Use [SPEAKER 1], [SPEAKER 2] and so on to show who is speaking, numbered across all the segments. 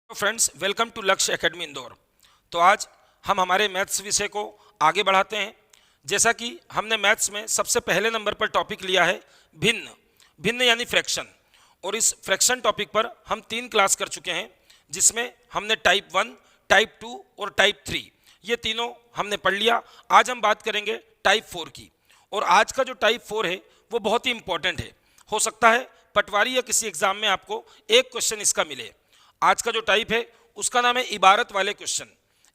[SPEAKER 1] Friends, welcome to लक्ष्य academy Indore. तो आज हम हमारे मैथ्स विषय को आगे बढ़ाते हैं। जैसा कि हमने मैथ्स में सबसे पहले नंबर पर टॉपिक लिया है भिन्न। भिन्न यानी फ्रैक्शन। और इस फ्रैक्शन टॉपिक पर हम 3 क्लास कर चुके हैं, जिसमें हमने टाइप 1, टाइप 2 और टाइप 3 ये तीनों हमने पढ़ लिया। आज हम बात करेंगे टाइप 4 की। और आज का जो टाइप 4 है वो बहुत ही इंपॉर्टेंट है। हो सकता है पटवारी या किसी एग्जाम में आपको एक क्वेश्चन इसका मिले। आज का जो टाइप है उसका नाम है इबारत वाले क्वेश्चन।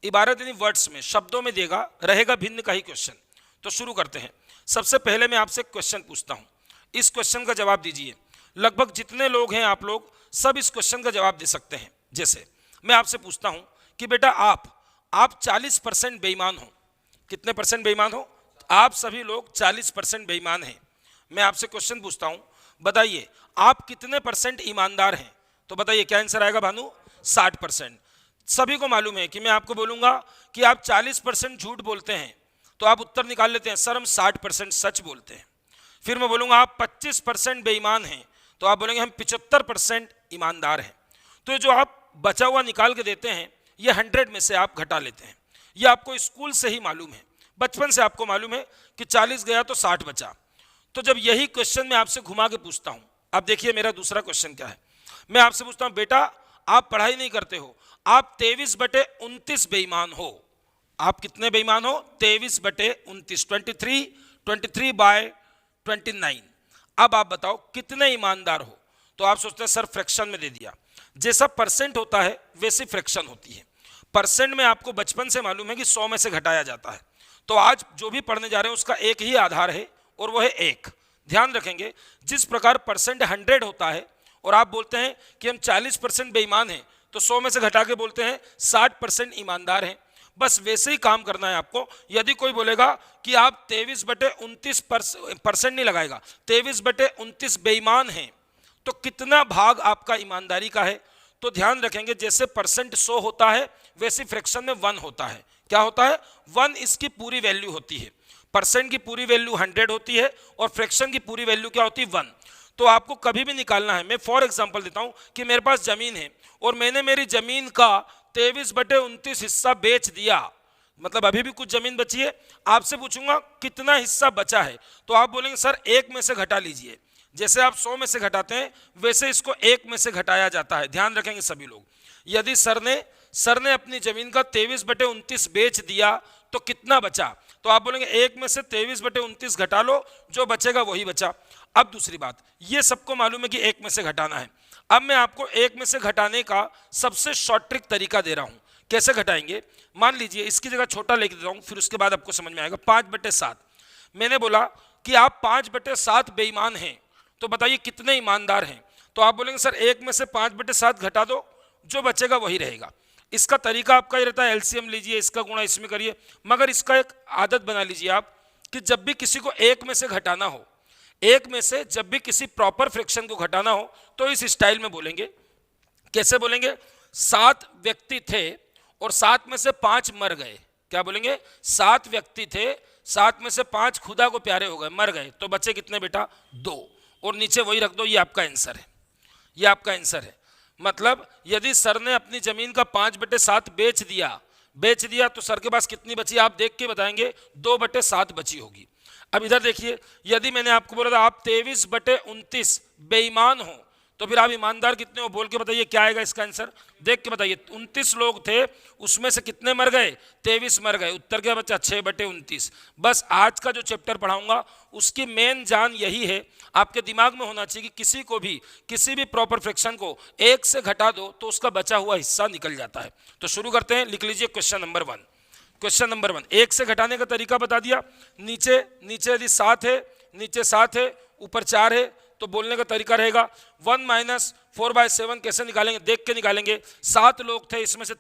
[SPEAKER 1] इबारत यानी वर्ड्स में, शब्दों में देगा, रहेगा भिन्न का ही क्वेश्चन। तो शुरू करते हैं। सबसे पहले मैं आपसे क्वेश्चन पूछता हूं, इस क्वेश्चन का जवाब दीजिए। लगभग जितने लोग हैं आप लोग सब इस क्वेश्चन का जवाब दे सकते हैं। जैसे मैं आपसे पूछता हूं कि बेटा आप 40% बेईमान हो। कितने परसेंट बेईमान हो? आप सभी लोग 40% बेईमान हैं। मैं आपसे क्वेश्चन पूछता हूं, बताइए आप कितने परसेंट ईमानदार हैं? तो बताइए क्या आंसर आएगा भानु? 60%। सभी को मालूम है कि मैं आपको बोलूंगा कि आप 40% झूठ बोलते हैं तो आप उत्तर निकाल लेते हैं सर हम 60% सच बोलते हैं। फिर मैं बोलूंगा आप 25% बेईमान हैं तो आप बोलेंगे हम 75% ईमानदार हैं। तो जो आप बचा हुआ निकाल के देते हैं ये 100 में से आप घटा लेते हैं। ये आपको स्कूल से ही मालूम है, बचपन से आपको मालूम है कि 40 गया तो 60 बचा। तो जब यही क्वेश्चन मैं आपसे घुमा के पूछता हूं, अब देखिए मेरा दूसरा क्वेश्चन क्या है। मैं आपसे पूछता हूं बेटा आप पढ़ाई नहीं करते हो, आप 23/29 बेईमान हो। आप कितने बेईमान हो? 23/29, 23/29। अब आप बताओ कितने ईमानदार हो? तो आप सोचते हैं सर फ्रैक्शन में दे दिया। जैसा परसेंट होता है वैसी फ्रैक्शन होती है। परसेंट में आपको बचपन से मालूम है कि 100 में से घटाया जाता है। तो आज जो भी पढ़ने जा रहे हैं उसका एक ही आधार है और वो है 1। ध्यान रखेंगे, जिस प्रकार परसेंट 100 होता है और आप बोलते हैं कि हम 40% बेईमान हैं तो 100 में से घटा के बोलते हैं 60% ईमानदार हैं। बस वैसे ही काम करना है आपको। यदि कोई बोलेगा कि आप 23/29% नहीं लगाएगा, 23/29 बेईमान हैं, तो कितना भाग आपका ईमानदारी का है? तो ध्यान रखेंगे जैसे परसेंट 100 होता है वैसे फ्रैक्शन में 1 होता है। क्या होता है? 1 इसकी पूरी वैल्यू होती है। परसेंट की पूरी वैल्यू 100 होती है और फ्रैक्शन की पूरी वैल्यू क्या होती है? 1। तो आपको कभी भी निकालना है। मैं फॉर एग्जांपल देता हूं कि मेरे पास जमीन है और मैंने मेरी जमीन का 23/29 हिस्सा बेच दिया, मतलब अभी भी कुछ जमीन बची है। आपसे पूछूंगा कितना हिस्सा बचा है तो आप बोलेंगे सर 1 में से घटा लीजिए। जैसे आप 100 में से घटाते हैं वैसे इसको 1 में से घटाया जाता है। ध्यान रखेंगे सभी लोग। यदि सर ने अपनी जमीन का 23/29 बेच दिया तो कितना बचा? तो आप बोलेंगे 1 में से 23/29 घटा लो, जो बचेगा वही बचा। अब दूसरी बात, ये सबको मालूम है कि 1 में से घटाना है। अब मैं आपको 1 में से घटाने का सबसे शॉर्ट ट्रिक तरीका दे रहा हूं। कैसे घटाएंगे? मान लीजिए इसकी जगह छोटा लेके देता हूं, फिर उसके बाद आपको समझ में आएगा। 5/7। मैंने बोला कि आप 5/7 बेईमान हैं, तो बताइए कितने ईमानदार हैं? तो आप बोलेंगे सर 1 में से 5/7 घटा दो, जो बचेगा वही रहेगा। इसका तरीका आपका ये रहता है एलसीएम लीजिए, इसका गुणा इसमें करिए। मगर इसका एक आदत बना लीजिए आप कि जब भी किसी को 1 में से घटाना हो, 1 में से जब भी किसी प्रॉपर फ्रैक्शन को घटाना हो तो इस स्टाइल में बोलेंगे। कैसे बोलेंगे? 7 व्यक्ति थे और 7 में से 5 मर गए। क्या बोलेंगे? 7 व्यक्ति थे, 7 में से 5 खुदा को प्यारे हो गए, मर गए, तो बचे कितने बेटा? 2। और नीचे वही रख दो, ये आपका आंसर है। ये आपका आंसर है। मतलब यदि सर ने अपनी जमीन का 5/7 बेच दिया तो सर के पास कितनी बची? आप देख के बताएंगे 2/7 बची होगी। अब इधर देखिए, यदि मैंने आपको बोला था आप 23/29 बेईमान हो तो फिर आप ईमानदार कितने हो? बोल के बताइए क्या आएगा इसका आंसर। देख के बताइए। 29 लोग थे, उसमें से कितने मर गए? 23 मर गए। उत्तर क्या बचा? 6/29। बस आज का जो चैप्टर पढ़ाऊंगा उसकी मेन जान यही है। आपके दिमाग में होना चाहिए कि किसी भी प्रॉपर फ्रैक्शन को 1 से घटा दो तो उसका बचा हुआ हिस्सा निकल जाता है। तो शुरू करते हैं। लिख लीजिए क्वेश्चन नंबर 1। क्वेश्चन नंबर 1, 1 से घटाने का तरीका बता दिया। नीचे यदि 7 है, नीचे 7 है, ऊपर 4 है, तो बोलने का तरीका रहेगा 1 - 4/7 कैसे निकालेंगे? देख के निकालेंगे। 7 लोग थे, इसमें से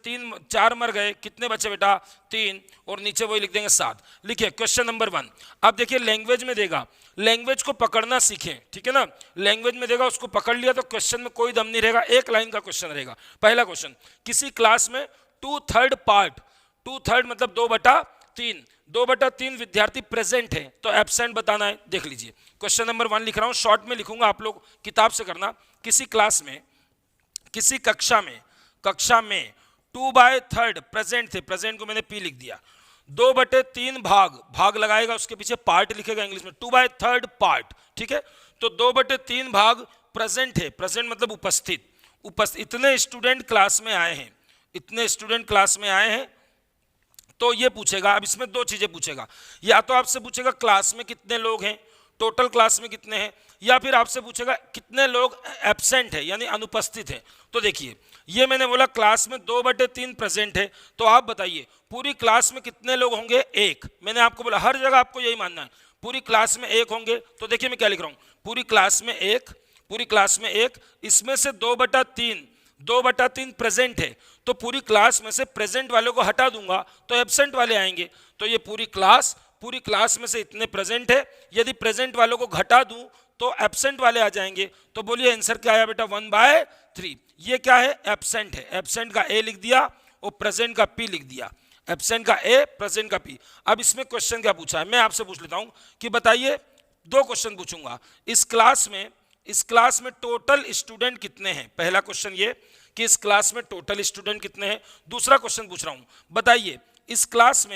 [SPEAKER 1] 4 मर गए, कितने बचे बेटा? 3। और नीचे वही लिख देंगे 7। लिखिए क्वेश्चन नंबर 1। अब देखिए लैंग्वेज में देगा, लैंग्वेज को पकड़ना सीखें, ठीक है ना। लैंग्वेज में देगा, उसको पकड़ लिया तो क्वेश्चन में कोई दम नहीं रहेगा, एक लाइन का क्वेश्चन रहेगा। पहला क्वेश्चन, किसी क्लास में 2/3 पार्ट, 2/3 मतलब 2/3, 2/3 विद्यार्थी प्रेजेंट है तो एब्सेंट बताना है। देख लीजिए क्वेश्चन नंबर 1 लिख रहा हूं, शॉर्ट में लिखूंगा, आप लोग किताब से करना। किसी क्लास में, किसी कक्षा में कक्षा में 2/3 प्रेजेंट थे, प्रेजेंट को मैंने पी लिख दिया, 2/3 भाग लगाएगा, उसके पीछे पार्ट लिखेगा इंग्लिश में, 2/3 पार्ट, ठीक है। तो 2/3 भाग प्रेजेंट है, प्रेजेंट मतलब उपस्थित, इतने स्टूडेंट क्लास में आए हैं, इतने स्टूडेंट क्लास में आए हैं। तो ये पूछेगा, अब इसमें दो चीजें पूछेगा, या तो आपसे पूछेगा क्लास में कितने लोग हैं, टोटल क्लास में कितने हैं, या फिर आपसे पूछेगा कितने लोग एब्सेंट है यानी अनुपस्थित है। तो देखिए ये मैंने बोला क्लास में 2/3 प्रेजेंट है, तो आप बताइए पूरी क्लास में कितने लोग होंगे, एक। मैंने आपको बोला हर जगह आपको यही मानना है, पूरी क्लास में एक होंगे। तो देखिए मैं क्या लिख रहा हूं, पूरी क्लास में एक, पूरी क्लास में एक, इसमें से 2/3 प्रेजेंट है, तो पूरी क्लास में से प्रेजेंट वालों को हटा दूंगा तो एब्सेंट वाले आएंगे। तो ये पूरी क्लास में से इतने प्रेजेंट है, यदि प्रेजेंट वालों को घटा दूं तो एब्सेंट वाले आ जाएंगे। तो बोलिए आंसर क्या आया बेटा, 1/3। ये क्या है, एब्सेंट है, एब्सेंट का ए लिख दिया और प्रेजेंट का पी लिख दिया, एब्सेंट का ए प्रेजेंट का पी। अब इसमें क्वेश्चन क्या पूछा है, मैं आपसे पूछ लेता हूं कि बताइए, दो क्वेश्चन पूछूंगा, इस क्लास में टोटल स्टूडेंट कितने हैं। पहला क्वेश्चन ये कि इस क्लास में टोटल स्टूडेंट कितने हैं। दूसरा क्वेश्चन पूछ रहा हूं, बताइए इस क्लास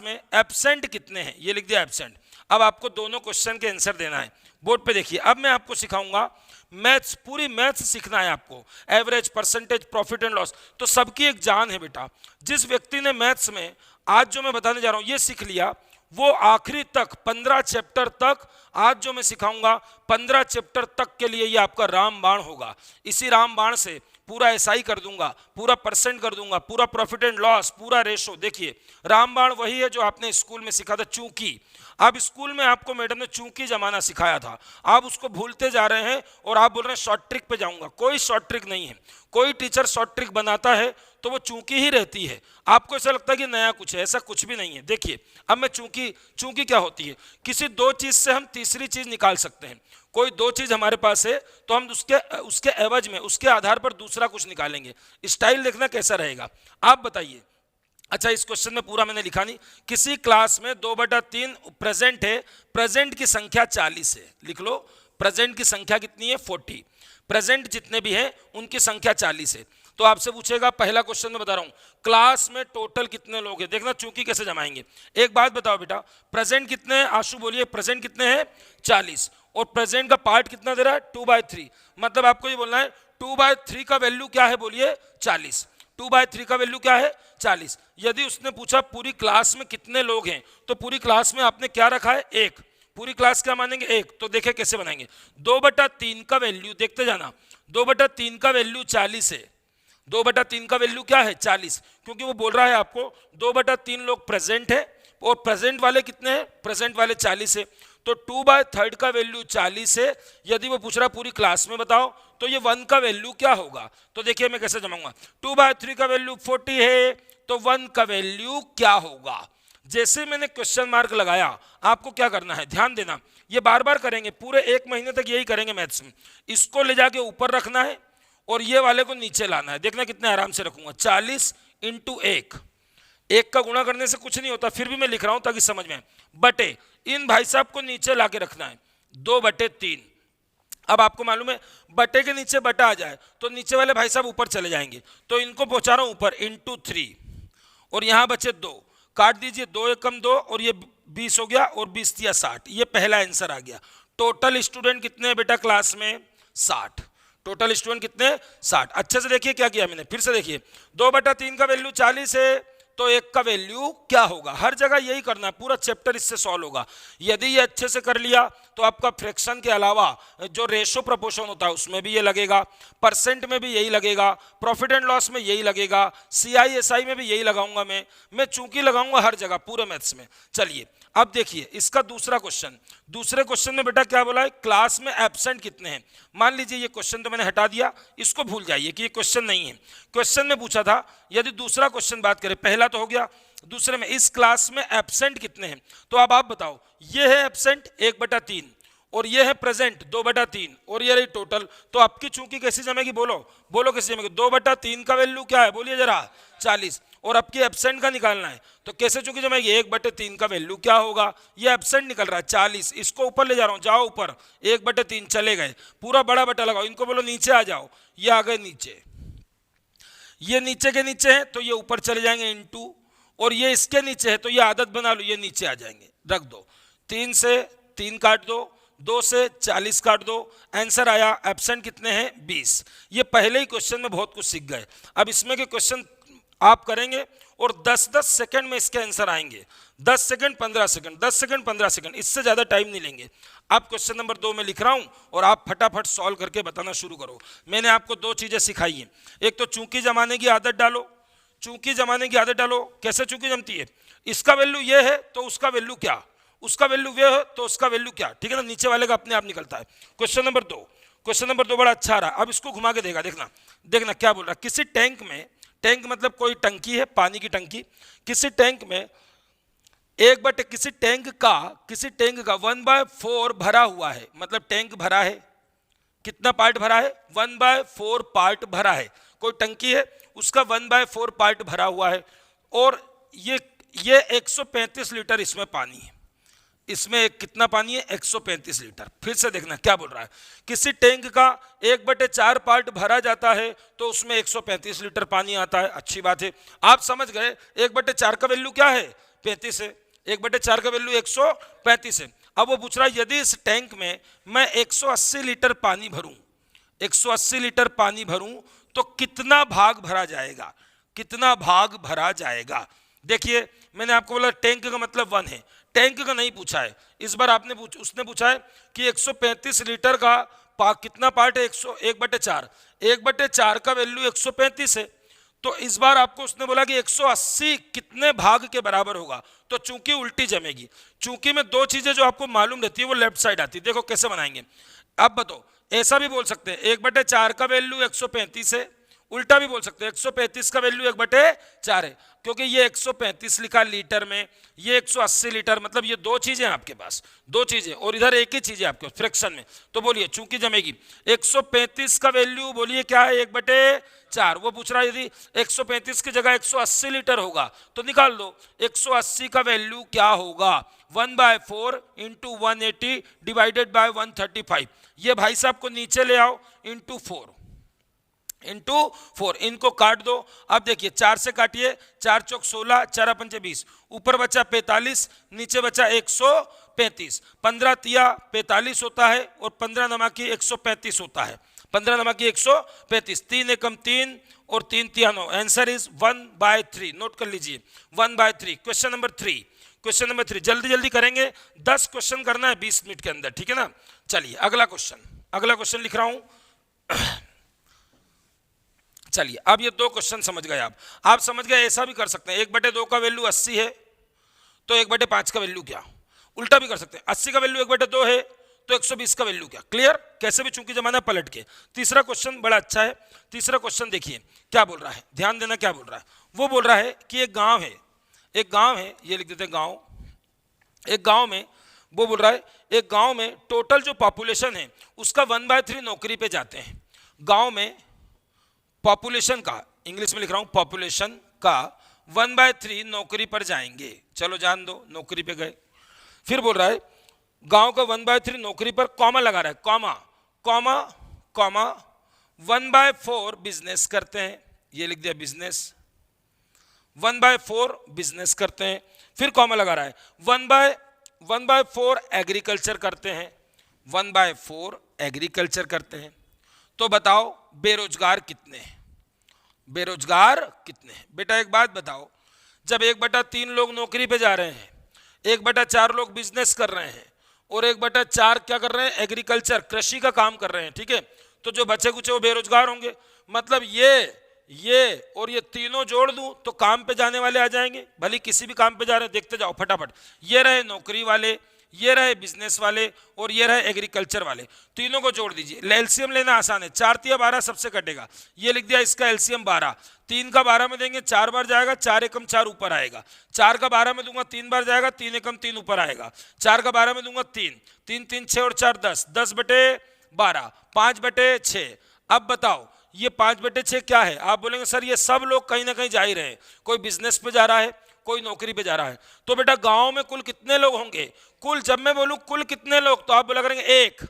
[SPEAKER 1] में एब्सेंट कितने हैं, ये लिख दिया एब्सेंट। अब आपको दोनों क्वेश्चन के आंसर देना है। बोर्ड पे देखिए, अब मैं आपको सिखाऊंगा मैथ्स, पूरी मैथ्स सीखना है आपको, average, percentage, profit and loss, तो सबकी एक जान है बेटा। जिस व्यक्ति ने मैथ्स में आज जो मैं बताने जा रहा हूं ये सीख लिया, वो आखिरी तक 15 चैप्टर तक, आज जो मैं सिखाऊंगा 15 चैप्टर तक के लिए ये आपका रामबाण होगा। इसी रामबाण से पूरा एसआई कर दूंगा, पूरा परसेंट कर दूंगा, पूरा प्रॉफिट एंड लॉस, पूरा रेशो। देखिए रामबाण वही है जो आपने स्कूल में सीखा था, चूंकि अब स्कूल में आपको मैडम ने चूंकि जमाना सिखाया था, आप उसको भूलते जा रहे हैं और आप बोल रहे हैं शॉर्ट ट्रिक पे जाऊंगा। कोई शॉर्ट ट्रिक नहीं है, कोई टीचर शॉर्ट ट्रिक बनाता है तो वो चूंकि ही रहती है, आपको ऐसा लगता है कि नया कुछ है, ऐसा कुछ भी नहीं है। देखिए अब मैं चूंकि क्या होती है, किसी दो चीज से हम तीसरी चीज निकाल सकते हैं। कोई दो चीज हमारे पास है तो हम उसके एवज में, उसके आधार पर दूसरा कुछ निकालेंगे। स्टाइल देखना कैसा रहेगा, आप बताइए। अच्छा इस क्वेश्चन में पूरा मैंने लिखा नहीं, किसी क्लास में 2/3 प्रेजेंट है, प्रेजेंट की संख्या 40 है, लिख लो प्रेजेंट की संख्या कितनी है, 40। प्रेजेंट जितने भी हैं उनकी संख्या 40 है। तो आपसे पूछेगा, पहला क्वेश्चन में बता रहा हूं, क्लास में टोटल कितने लोग हैं। देखना चूंकि कैसे जमाएंगे। एक बात बताओ बेटा, प्रेजेंट कितने हैं, आशु बोलिए, प्रेजेंट कितने हैं, 40, और प्रेजेंट का पार्ट कितना दे रहा है, 2/3। मतलब आपको ये बोलना है 2/3 का वैल्यू क्या है, बोलिए 40। 2/3 का वैल्यू क्या है, 40। यदि उसने पूछा पूरी क्लास में कितने लोग हैं, तो पूरी क्लास में आपने क्या रखा है, एक। पूरी क्लास क्या मानेंगे, एक। तो देखें कैसे बनाएंगे, 2/3 का वैल्यू देखते जाना, 2/3 का वैल्यू 40 है। 2/3 का वैल्यू क्या है, 40, क्योंकि वो बोल रहा है आपको 2/3 लोग प्रेजेंट है और प्रेजेंट वाले कितने हैं, प्रेजेंट वाले 40 है। तो 2/3 का वैल्यू 40 है। यदि वो पूछ रहा पूरी क्लास में बताओ, तो ये 1 का वैल्यू क्या होगा। तो देखिए मैं कैसे जमाऊंगा, 2/3 का वैल्यू 40 है, तो 1 का वैल्यू क्या होगा। जैसे मैंने क्वेश्चन मार्क लगाया, आपको क्या करना है, ध्यान देना, ये बार बार करेंगे, पूरे 1 महीने तक यही करेंगे मैथ्स में। इसको ले जाके ऊपर रखना है और ये वाले को नीचे लाना है। देखना कितने आराम से रखूंगा, 40 × 1, 1 का गुणा करने से कुछ नहीं होता, फिर भी मैं लिख रहा हूं ताकि समझ में आए। बटे, इन भाई साहब को नीचे लाके रखना है, 2/3। अब आपको मालूम है बटे के नीचे बटा आ जाए तो नीचे वाले भाई साहब ऊपर चले जाएंगे, तो इनको पहुंचा रहा हूं ऊपर, × 3, और यहां बचे 2, काट दीजिए, 2 × 1 = 2, और ये 20 हो गया, और 20 × 60, ये पहला आंसर आ गया। टोटल स्टूडेंट कितने हैं बेटा क्लास में, 60। टोटल स्टूडेंट कितने, 60। अच्छे से देखिए क्या किया मैंने, फिर से देखिए, 2/3 का वैल्यू 40 है, तो 1 का वैल्यू क्या होगा। हर जगह यही करना है, पूरा चैप्टर इससे सॉल्व होगा। यदि ये अच्छे से कर लिया तो आपका फ्रैक्शन के अलावा जो रेशो प्रपोर्शन होता है उसमें भी ये लगेगा, परसेंट में भी यही लगेगा, प्रॉफिट एंड लॉस में यही लगेगा, CI/SI में भी यही लगाऊंगा मैं चूंकि लगाऊंगा हर जगह पूरे मैथ्स में। चलिए अब देखिए इसका दूसरा क्वेश्चन। दूसरे क्वेश्चन में बेटा क्या बोला है, क्लास में एब्सेंट कितने हैं। मान लीजिए ये क्वेश्चन तो मैंने हटा दिया, इसको भूल जाइए कि ये क्वेश्चन नहीं है। क्वेश्चन में पूछा था, यदि दूसरा क्वेश्चन बात करें, पहला तो हो गया, दूसरे में इस क्लास में एब्सेंट कितने हैं। तो अब आप बताओ, ये है एब्सेंट 1/3 और ये है प्रेजेंट 2/3 और ये रही टोटल। तो आपकी चूंकि कैसी जमेगी, बोलो कैसे जमेगी। 2/3 का वैल्यू क्या है, बोलिए जरा, 40, और आपकी एब्सेंट का निकालना है, तो कैसे चूंकि जमेगी, 1/3 का वैल्यू क्या होगा। ये एब्सेंट निकल रहा है 40, इसको ऊपर ले जा रहा हूं, जाओ ऊपर, 1/3 चले गए, पूरा बड़ा बटा लगाओ, इनको बोलो नीचे आ जाओ, ये आ गए नीचे। ये नीचे के नीचे है तो ये ऊपर चले जाएंगे इनटू, और ये इसके नीचे है तो ये आदत बना लो, ये नीचे आ जाएंगे, रख दो। 3 से 3 काट दो, 2 से 40 काट दो, आंसर आया एब्सेंट कितने हैं 20। ये पहले ही क्वेश्चन में बहुत कुछ सीख गए। अब इसमें के क्वेश्चन आप करेंगे और 10-10 सेकंड में इसके आंसर आएंगे। 10 सेकंड 15 सेकंड, 10 सेकंड 15 सेकंड, इससे ज़्यादा टाइम नहीं लेंगे। आप क्वेश्चन नंबर 2 में लिख रहा हूं और आप फटाफट सॉल्व करके बताना शुरू करो। मैंने आपको 2 चीज़ें सिखाई हैं, एक तो चूंकि जमाने की आदत डालो। चूंकि जमाने की आदत डालो, कैसे चूंकि जमती है, इसका वैल्यू ये है तो उसका वैल्यू क्या, उसका वैल्यू ये है तो उसका वैल्यू क्या, ठीक है ना, नीचे वाले का अपने आप निकलता है। क्वेश्चन नंबर 2 बड़ा अच्छा आ रहा है। अब इसको घुमा के देगा, देखना क्या बोल रहा है। किसी टैंक में, टैंक मतलब कोई टंकी है, पानी की टंकी, किसी टैंक में किसी टैंक का 1/4 भरा हुआ है, मतलब टैंक भरा है, कितना पार्ट भरा है, 1/4 पार्ट भरा है। कोई टंकी है उसका 1/4 पार्ट भरा हुआ है, और ये 135 लीटर इसमें पानी है। इसमें कितना पानी है, 135 लीटर। फिर से देखना क्या बोल रहा है। किसी टैंक का 1/4 पार्ट भरा जाता है तो उसमें 135 लीटर पानी आता है। अच्छी बात है, आप समझ गए 1/4 का वैल्यू क्या है, 35 है। 1/4 का वैल्यू 135 है। अब वो पूछ रहा है यदि इस टैंक में मैं 180 लीटर पानी भरूं, 180 लीटर पानी भरूं तो कितना भाग भरा जाएगा, कितना भाग भरा जाएगा। देखिए मैंने आपको बोला टैंक का मतलब 1 है, टैंक का नहीं पूछा है। इस बार उसने पूछा है कि 135 लीटर का कितना पार्ट है, 1/4, 1/4 का वैल्यू 135 है। तो इस बार आपको उसने बोला कि 180 कितने भाग के बराबर होगा, तो चूंकि उल्टी जमेगी। चूंकि में 2 चीजें जो आपको मालूम रहती है वो लेफ्ट साइड आती है। देखो कैसे बनाएंगे, अब बताओ। ऐसा भी बोल सकते हैं 1/4 का वैल्यू 135 है, उल्टा भी बोल सकते हैं 135 का वैल्यू 1/4 है, क्योंकि ये 135 लिखा लीटर में, ये 180 लीटर, मतलब ये 2 चीजें आपके पास, 2 चीजें, और इधर एक ही चीज है आपके फ्रैक्शन में। तो बोलिए चूंकि जमेगी 135 का वैल्यू बोलिए क्या है, 1/4। वो पूछ रहा है यदि 135 की जगह 180 लीटर होगा तो निकाल दो 180 का वैल्यू क्या होगा, 1/4 इंटू 180 डिवाइडेड बाय 135। ये भाई साहब को नीचे ले आओ, इंटू 4, इनको काट दो। अब देखिए 4 से काटिए, 4 चौक 16, 4 पंचे 20, ऊपर बचा 45, नीचे बचा 135। 15 तिया 45 होता है और 15 नमाकी 135 होता है, 15 नमाकी 135। 3 एकम 3 और 3 तिया 9। Answer is 1/3। नोट कर लीजिए 1/3। क्वेश्चन नंबर 3, जल्दी जल्दी करेंगे, 10 क्वेश्चन करना है 20 मिनट के अंदर, ठीक है ना। चलिए अगला क्वेश्चन लिख रहा हूं। चलिए अब ये 2 क्वेश्चन समझ गए आप समझ गए। ऐसा भी कर सकते हैं 1/2 का वैल्यू 80 है तो 1/5 का वैल्यू क्या, उल्टा भी कर सकते हैं 80 का वैल्यू 1/2 है तो 120 का वैल्यू क्या। क्लियर, कैसे भी चूंकि जमाना पलट के। तीसरा क्वेश्चन बड़ा अच्छा है। तीसरा क्वेश्चन देखिए क्या बोल रहा है, ध्यान देना क्या बोल रहा है। वो बोल रहा है कि एक गांव है, ये लिख देते हैं गांव। एक गांव में वो बोल रहा है एक गांव में टोटल जो पॉपुलेशन है उसका 1/3 नौकरी पे जाते हैं। गांव में पॉपुलेशन का, इंग्लिश में लिख रहा हूं, पॉपुलेशन का 1/3 नौकरी पर जाएंगे। चलो जान दो, नौकरी पे गए। फिर बोल रहा है गांव का 1/3 नौकरी पर, कॉमा लगा रहा है, कॉमा 1/4 बिजनेस करते हैं। ये लिख दिया बिजनेस, 1/4 बिजनेस करते हैं। फिर कॉमा लगा रहा है 1/4 एग्रीकल्चर करते हैं, 1/4 एग्रीकल्चर करते हैं। तो बताओ बेरोजगार कितने हैं, बेटा एक बात बताओ, जब 1/3 लोग नौकरी पे जा रहे हैं, 1/4 लोग बिजनेस कर रहे हैं और 1/4 क्या कर रहे हैं, एग्रीकल्चर, कृषि का काम कर रहे हैं, ठीक है। तो जो बचे कुछ वो बेरोजगार होंगे। मतलब ये और ये तीनों जोड़ दूं तो काम पे जाने वाले आ जाएंगे, भले किसी भी काम पे जा रहे हैं। देखते जाओ फटाफट, ये रहे नौकरी वाले, ये रहे बिजनेस वाले और ये रहे एग्रीकल्चर वाले, तीनों को जोड़ दीजिए। एलसीएम लेना आसान है, 4 तिया 12 सबसे कटेगा। ये लिख दिया इसका एलसीएम 12, 3 का 12 में देंगे 4 बार जाएगा, 4 एकम 4 ऊपर आएगा। 4 का 12 में दूंगा 3 बार जाएगा, 3 एकम 3 ऊपर आएगा। 4 का 12 में दूंगा 3, 3 6 और 4 10, 10/12, 5/6। अब बताओ ये 5/6 क्या है। आप बोलेंगे सर ये सब लोग कहीं ना कहीं जा ही रहे हैं, कोई बिजनेस पे जा रहा है, कोई नौकरी पे जा रहा है। तो बेटा गांव में कुल कितने लोग होंगे, कुल, जब मैं बोलूं कुल कितने लोग तो आप बोला करेंगे 1।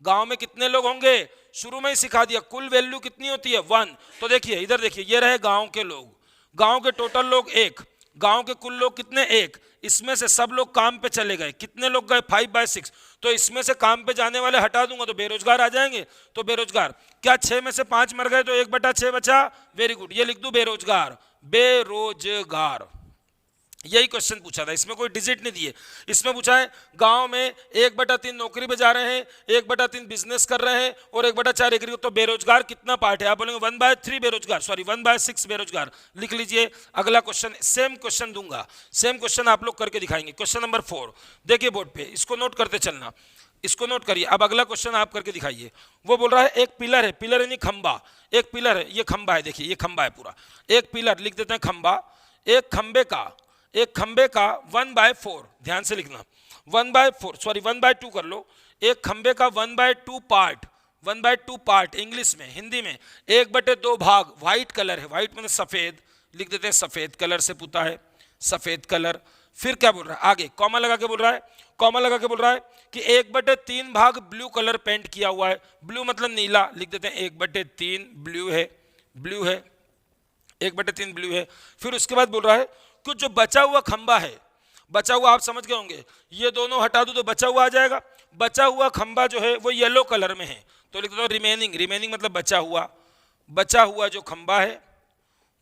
[SPEAKER 1] गांव में कितने लोग होंगे, शुरू में ही सिखा दिया कुल वैल्यू कितनी होती है 1। तो देखिए इधर देखिए, ये रहे गांव के लोग, गांव के टोटल लोग 1, गांव के कुल लोग कितने 1, इसमें से सब लोग काम पे चले गए, कितने लोग गए 5/6। तो इसमें से काम पे जाने वाले हटा दूंगा तो बेरोजगार आ जाएंगे, तो बेरोजगार, क्या 6 में से 5 मर गए तो 1/6 बचा, वेरी गुड, ये लिख दूं बेरोजगार, बेरोजगार। यही क्वेश्चन पूछा था, इसमें कोई डिजिट नहीं दिए, इसमें पूछा है गांव में 1/3 नौकरी पे जा रहे हैं, 1/3 बिजनेस कर रहे हैं और 1/4 एग्री, तो बेरोजगार कितना पार्ट है, आप बोलेंगे 1/3 बेरोजगार, सॉरी 1/6 बेरोजगार, लिख लीजिए। अगला क्वेश्चन, सेम क्वेश्चन दूंगा, सेम क्वेश्चन आप लोग करके दिखाएंगे। क्वेश्चन नंबर 4 देखिए बोर्ड पे, इसको नोट करते चलना, इसको नोट करिए। अब अगला क्वेश्चन आप करके दिखाइए। वो बोल रहा है एक पिलर है, पिलर यानी खंबा, एक पिलर है, ये खंबा है, देखिए ये खंबा है पूरा, एक पिलर लिख देते हैं खंबा, एक खंबे का 1/4, ध्यान से लिखना 1/4, सॉरी 1/2 कर लो, एक खंबे का 1/2 पार्ट, 1/2 पार्ट इंग्लिश में, हिंदी में 1/2 भाग, व्हाइट कलर है, व्हाइट मतलब सफेद, लिख देते हैं सफेद कलर से पुता है, सफेद कलर। फिर क्या बोल रहा है आगे, कॉमा लगा के बोल रहा है, कॉमा लगा के बोल रहा है कि 1/3 भाग ब्लू कलर पेंट किया हुआ है, ब्लू मतलब नीला, लिख देते हैं 1/3 ब्लू है, ब्लू है, 1/3 ब्लू है। फिर उसके बाद बोल रहा है कि जो बचा हुआ खंबा है, बचा हुआ आप समझ गए होंगे, ये दोनों हटा दो तो बचा हुआ आ जाएगा, बचा हुआ खंबा जो है वो येलो कलर में है, तो लिख दो रिमेनिंग, रिमेनिंग मतलब बचा हुआ, बचा हुआ जो खंबा है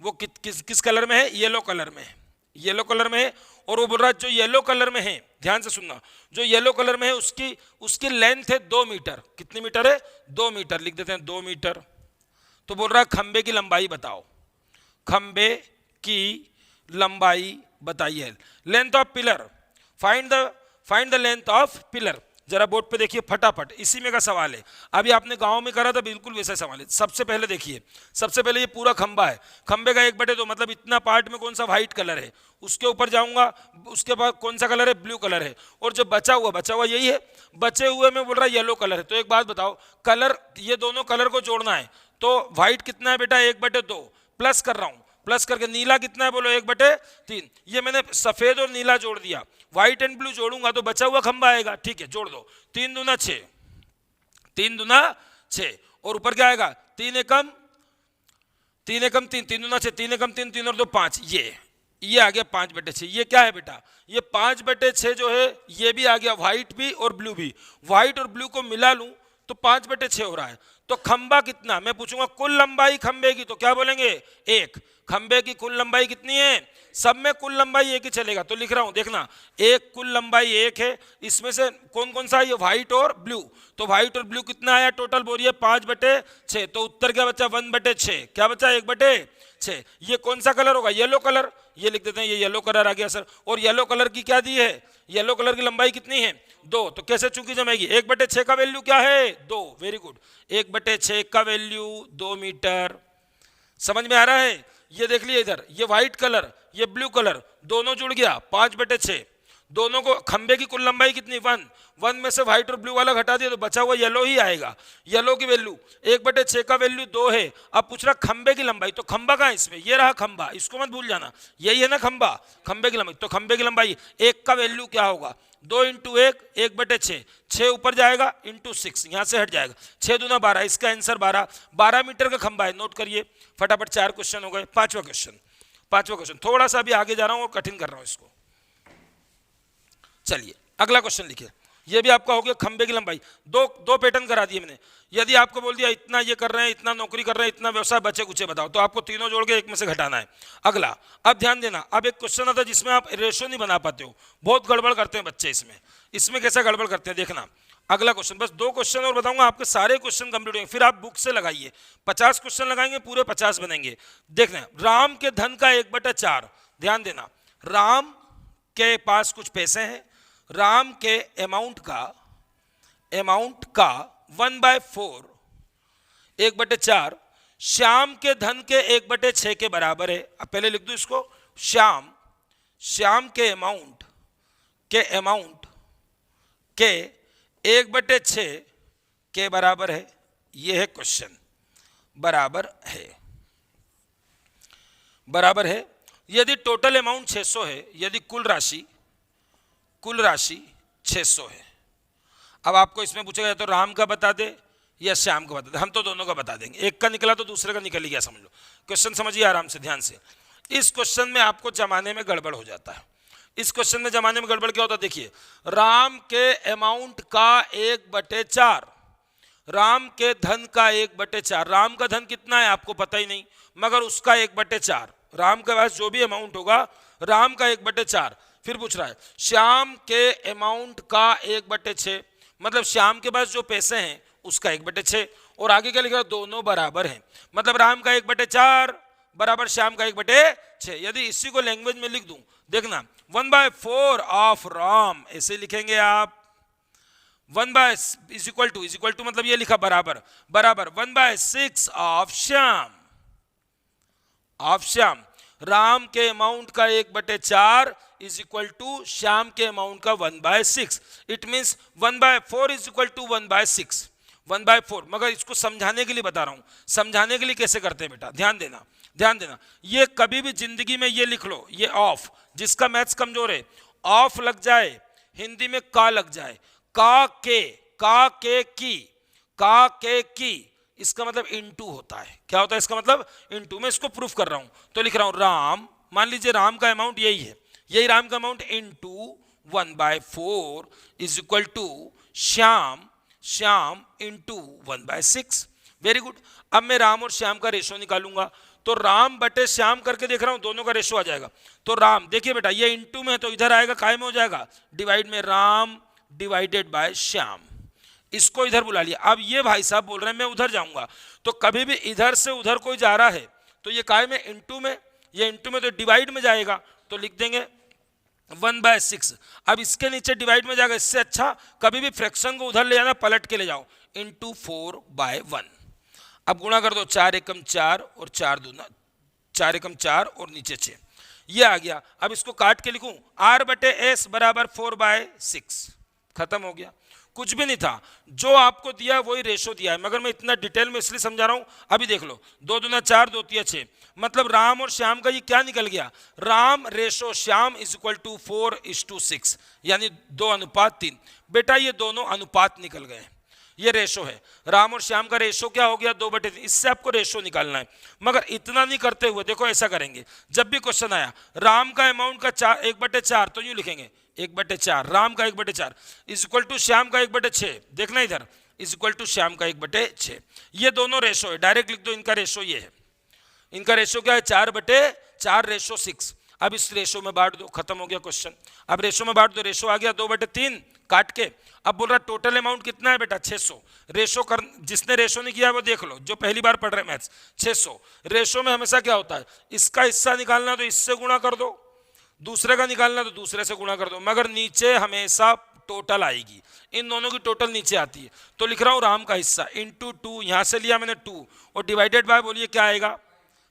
[SPEAKER 1] वो किस कलर में है, येलो कलर में है, येलो कलर में है। और वो बोल रहा है जो येलो कलर में है, ध्यान से सुनना, जो येलो कलर में है उसकी लेंथ है 2 मीटर, कितनी मीटर है 2 मीटर, लिख देते हैं 2 मीटर। तो बोल रहा है खंबे की लंबाई बताओ, खंबे की लंबाई बताइए, length of pillar, find the length of pillar. जरा बोर्ड पे देखिए फटाफट, इसी में का सवाल है, अभी आपने गांव में करा था बिल्कुल वैसा सवाल है। सबसे पहले देखिए, सबसे पहले ये पूरा खंबा है, खंबे का 1/2 मतलब इतना पार्ट में कौन सा व्हाइट कलर है, उसके ऊपर जाऊंगा, उसके बाद कौन सा कलर है ब्लू कलर है, और जो बचा हुआ यही है, बचे हुए में बोल रहा है येलो कलर है। तो एक बात बताओ, कलर ये दोनों कलर को जोड़ना है, तो व्हाइट कितना है बेटा 1/2, प्लस कर रहा हूं, प्लस करके नीला कितना है बोलो 1/3, ये मैंने सफेद और नीला जोड़ दिया, व्हाइट एंड ब्लू जोड़ूंगा तो बचा हुआ खंबा आएगा, ठीक है जोड़ दो, 3 दूना 6, 3 दूना 6, और ऊपर क्या आएगा 3 एकम 3, 3 दूना 6, 3 एकम 3, 3 और 2 5, ये आ गया 5/6। ये क्या है बेटा, ये 5/6 जो है ये भी आ गया, व्हाइट भी और ब्लू भी, व्हाइट और ब्लू को मिला लूं तो 5/6 हो रहा है। तो खंबा कितना, मैं पूछूंगा कुल लंबाई खंबे की, तो क्या बोलेंगे 1, खंबे की कुल लंबाई कितनी है, सब में कुल लंबाई 1 ही चलेगा, तो लिख रहा हूं देखना, एक कुल लंबाई 1 है, इसमें से कौन कौन सा है, ये व्हाइट और ब्लू, तो व्हाइट और ब्लू कितना आया टोटल बोलिए 5/6, तो उत्तर क्या बचा 1/6, क्या बचा 1/6। ये कौन सा कलर होगा, येलो कलर, ये लिख देते हैं, ये येलो कलर आ गया सर, और येलो कलर की क्या दी है, येलो कलर की लंबाई कितनी है 2, तो कैसे चूंकि जमेगी, 1/6 का वैल्यू क्या है 2, वेरी गुड, 1/6 का वैल्यू 2 मीटर, समझ में आ रहा है। ये देख लिया इधर, ये व्हाइट कलर ये ब्लू कलर दोनों जुड़ गया 5/6, दोनों को, खंबे की कुल लंबाई कितनी 1 में से व्हाइट और ब्लू वाला घटा दिया तो बचा हुआ येलो ही आएगा, येलो की वैल्यू 1/6 का वैल्यू 2 है। अब पूछ रहा खंबे की लंबाई, तो खंबा कहाँ है इसमें, ये रहा खंबा, इसको मत भूल जाना, यही है ना खंबा, खंबे की लंबाई, तो खंबे की लंबाई 1 का वैल्यू क्या होगा 2 × 1 1/6, 6 ऊपर जाएगा इंटू 6, यहां से हट जाएगा, 6 दूना 12, इसका आंसर 12 मीटर का खंबा है। नोट करिए फटाफट, 4 क्वेश्चन हो गए। पांचवा क्वेश्चन थोड़ा सा अभी आगे जा रहा हूं और कठिन कर रहा हूं इसको। चलिए अगला क्वेश्चन लिखिए, ये भी आपका हो गया खंबे की लंबाई, दो पैटर्न करा दिए मैंने, यदि आपको बोल दिया इतना ये कर रहे हैं, इतना नौकरी कर रहे हैं, इतना व्यवसाय, बचे कुचे बताओ, तो आपको तीनों जोड़ के एक में से घटाना है। अगला, अब ध्यान देना, अब एक क्वेश्चन आता है जिसमें आप रेशो नहीं बना पाते हो, बहुत गड़बड़ करते हैं बच्चे इसमें कैसा गड़बड़ करते हैं देखना। अगला क्वेश्चन, बस 2 क्वेश्चन और बताऊंगा, आपके सारे क्वेश्चन कंप्लीट होंगे, फिर आप बुक से लगाइए, 50 क्वेश्चन लगाएंगे, पूरे 50 बनेंगे। देखना, राम के धन का 1/4, ध्यान देना, राम के पास कुछ पैसे हैं, राम के अमाउंट का 1/4 1/4 श्याम के धन के 1/6 के बराबर है। अब पहले लिख दूं इसको, श्याम के अमाउंट के 1/6 के बराबर है। यह है क्वेश्चन, बराबर है। यदि टोटल अमाउंट 600 है, यदि कुल राशि 600 है। अब आपको इसमें पूछेगा तो राम का बता दे या श्याम को बता दें, हम तो दोनों का बता देंगे, एक का निकला तो दूसरे का निकल ही गया, समझ लो। क्वेश्चन समझिए आराम से, ध्यान से। इस क्वेश्चन में आपको जमाने में गड़बड़ हो जाता है। इस क्वेश्चन में जमाने में गड़बड़ क्या होता है, देखिए, राम के अमाउंट का 1/4, राम के धन का 1/4, राम का धन कितना है आपको पता ही नहीं, मगर उसका 1/4, राम के पास जो भी अमाउंट होगा राम का 1/4। फिर पूछ रहा है श्याम के अमाउंट का 1/6, मतलब श्याम के पास जो पैसे हैं उसका 1/6, और आगे क्या लिख रहा है, दोनों बराबर हैं, मतलब राम का 1/4 बराबर श्याम का 1/6। यदि इसी को लैंग्वेज में लिख दूं, देखना 1/4 ऑफ राम, ऐसे लिखेंगे आप। 1 इज इक्वल टू मतलब ये लिखा बराबर, बराबर 1/6 ऑफ श्याम, ऑफ श्याम। राम के अमाउंट का 1/4 इज इक्वल टू श्याम के अमाउंट का 1/6। It means 1/4 is equal to 1/6, 1/4। मगर इसको समझाने के लिए बता रहा हूं, समझाने के लिए कैसे करते हैं बेटा, ध्यान देना, ध्यान देना। ये कभी भी जिंदगी में ये लिख लो, ये ऑफ, जिसका मैथ्स कमजोर है, ऑफ लग जाए, हिंदी में का लग जाए, का के की, इसका मतलब इनटू होता है। क्या होता है इसका मतलब, इनटू। मैं इसको प्रूफ कर रहा हूं, तो लिख रहा हूं राम, मान लीजिए राम का अमाउंट यही है, यही राम का amount, into 1/4 is equal to Shyam into 1/6। Very good. अब मैं राम और श्याम का रेशो निकालूंगा, तो राम बटे श्याम करके देख रहा हूं, दोनों का रेशो आ जाएगा। तो राम, देखिए बेटा ये इनटू में है तो इधर आएगा, काय में हो जाएगा, डिवाइड में, राम डिवाइडेड बाय श्याम। इसको इधर बुला लिया। अब ये भाई साहब बोल रहे हैं मैं उधर जाऊंगा, तो कभी भी इधर से उधर कोई जा रहा है तो ये काय में, इनटू में, ये इनटू में तो डिवाइड में जाएगा, तो लिख देंगे 1/6। अब इसके नीचे डिवाइड में जाएगा, इससे अच्छा कभी भी फ्रैक्शन को उधर ले जाना, पलट के ले जाओ, इनटू 4/1। अब गुणा कर दो, 4 एकम 4 और 4 दूना 4 एकम 4 और नीचे 6, ये आ गया। अब इसको काट के लिखूं, R/S बराबर 4/6, खत्म हो गया। कुछ भी नहीं था, जो आपको दिया वही रेशो दिया है, मगर मैं इतना डिटेल में इसलिए समझा रहा हूं। अभी देख लो, 2 दूना 4, 2 तिया 6, मतलब राम और श्याम का ये क्या निकल गया, Ram ratio Shyam is equal to 4:6, यानी 2:3। बेटा ये दोनों अनुपात निकल गए, ये रेशो है। राम और श्याम का रेशो क्या हो गया, 2/3। इससे आपको रेशो निकालना है, मगर इतना नहीं करते हुए देखो ऐसा करेंगे, जब भी क्वेश्चन आया राम का अमाउंट का 1/4, तो यूं लिखेंगे 1/4, राम का 1/4 इज इक्वल टू श्याम का 1/6, देखना इधर, इज इक्वल टू श्याम का 1/6। ये दोनों रेशो है, डायरेक्ट लिख दो, इनका रेशो ये है, इनका रेशो क्या है, 4/4:6। अब इस रेशो में बांट दो, खत्म हो गया क्वेश्चन। अब रेशो में बांट दो, रेशो आ गया 2/3 काट के। अब बोल रहा टोटल अमाउंट कितना है बेटा, 600। रेशो कर, जिसने रेशो नहीं किया वो देख लो, जो पहली बार पढ़ रहे मैथ्स, 600। रेशो में हमेशा क्या होता है, इसका हिस्सा निकालना तो इससे गुणा कर दो, दूसरे का निकालना तो दूसरे से गुणा कर दो, मगर नीचे हमेशा टोटल आएगी, इन दोनों की टोटल नीचे आती है। तो लिख रहा हूं राम का हिस्सा इंटू 2, यहां से लिया मैंने 2, और डिवाइडेड बाय, बोलिए क्या आएगा,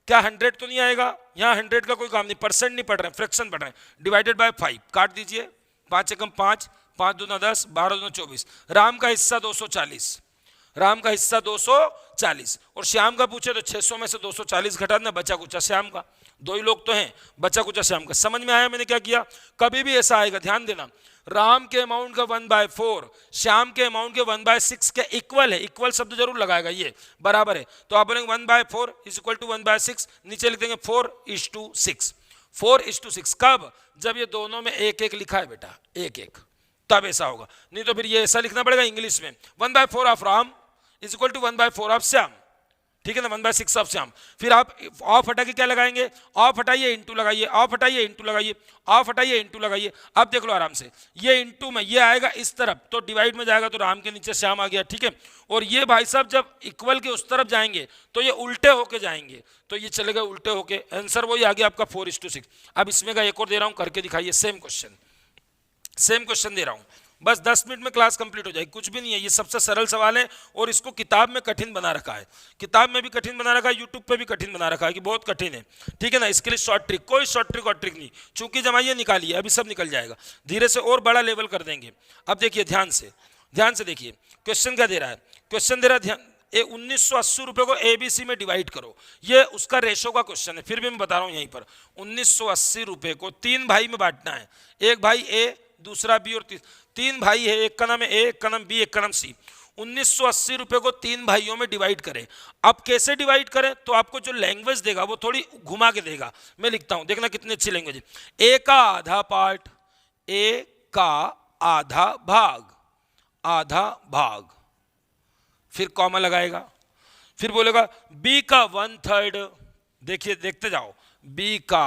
[SPEAKER 1] क्या 100 तो नहीं आएगा, यहाँ 100 का कोई काम नहीं, परसेंट नहीं पढ़ रहे हैं, फ्रैक्शन पढ़ रहे हैं। डिवाइडेड बाय 5, काट दीजिए, 5 एकम 5, 5 दूना 10, 12 दूना 24। राम का हिस्सा 240, राम का हिस्सा 240, और श्याम का पूछे तो 600 में से 240 घटा देना, बचा कुचा श्याम का, 2 ही लोग तो हैं, बचा कुचा श्याम का। समझ में आया मैंने क्या किया। कभी भी ऐसा आएगा, ध्यान देना, राम के अमाउंट का 1/4 श्याम के अमाउंट के 1/6 के इक्वल है, इक्वल शब्द जरूर लगाएगा, ये बराबर है, तो आप बोलेंगे 1/4 इज इक्वल टू 1/6, नीचे लिख देंगे 4:6, 4:6। कब, जब ये दोनों में 1-1 लिखा है बेटा, 1-1, तब ऐसा होगा, नहीं तो फिर ये ऐसा लिखना पड़ेगा इंग्लिश में, 1/4 of Ram is equal to 1/4 of Shyam, ठीक है ना, 1/6 ऑफ श्याम। फिर आप ऑफ हटा के क्या लगाएंगे, ऑफ हटाइए इंटू लगाइए, ऑफ हटाइए इंटू लगाइए, ऑफ हटाइए इंटू लगाइए। अब देख लो आराम से, ये इंटू में ये आएगा इस तरफ, तो डिवाइड में जाएगा, तो राम के नीचे श्याम आ गया, ठीक है। और ये भाई साहब जब इक्वल के उस तरफ जाएंगे तो ये उल्टे होके जाएंगे, तो ये चले गए उल्टे होके, आंसर वही आ गया आपका 4:6। अब इसमें का एक और दे रहा हूं, करके दिखाइए, सेम क्वेश्चन दे रहा हूं, बस 10 मिनट में क्लास कंप्लीट हो जाएगी, कुछ भी नहीं है, ये सबसे सरल सवाल है, और इसको किताब में कठिन बना रखा है, किताब में भी कठिन बना रखा है, यूट्यूब पे भी कठिन बना रखा है कि बहुत कठिन है, ठीक है ना। इसके लिए शॉर्ट ट्रिक, कोई शॉर्ट ट्रिक और ट्रिक नहीं, चूंकि जमाइए निकालिए, अभी सब निकल जाएगा, धीरे से और बड़ा लेवल कर देंगे। अब देखिए ध्यान से देखिए, क्वेश्चन क्या दे रहा है, क्वेश्चन दे रहा है, ध्यान, 1980 रुपए को ABC में डिवाइड करो, ये उसका रेशो का क्वेश्चन है, फिर भी मैं बता रहा हूँ यहीं पर, 1980 रुपए को 3 भाई में बांटना है, एक भाई A, दूसरा B और 3 भाई है, एक का नाम है A, एक का नाम B, एक का नाम C। 1980 रुपए को 3 भाइयों में डिवाइड करें। अब कैसे डिवाइड करें, तो आपको जो लैंग्वेज देगा वो थोड़ी घुमा के देगा। मैं लिखता हूं, देखना कितनी अच्छी लैंग्वेज है। ए का आधा पार्ट, ए का आधा भाग, आधा भाग, फिर कॉमा लगाएगा, फिर बोलेगा बी का 1/3। देखिए देखते जाओ, बी का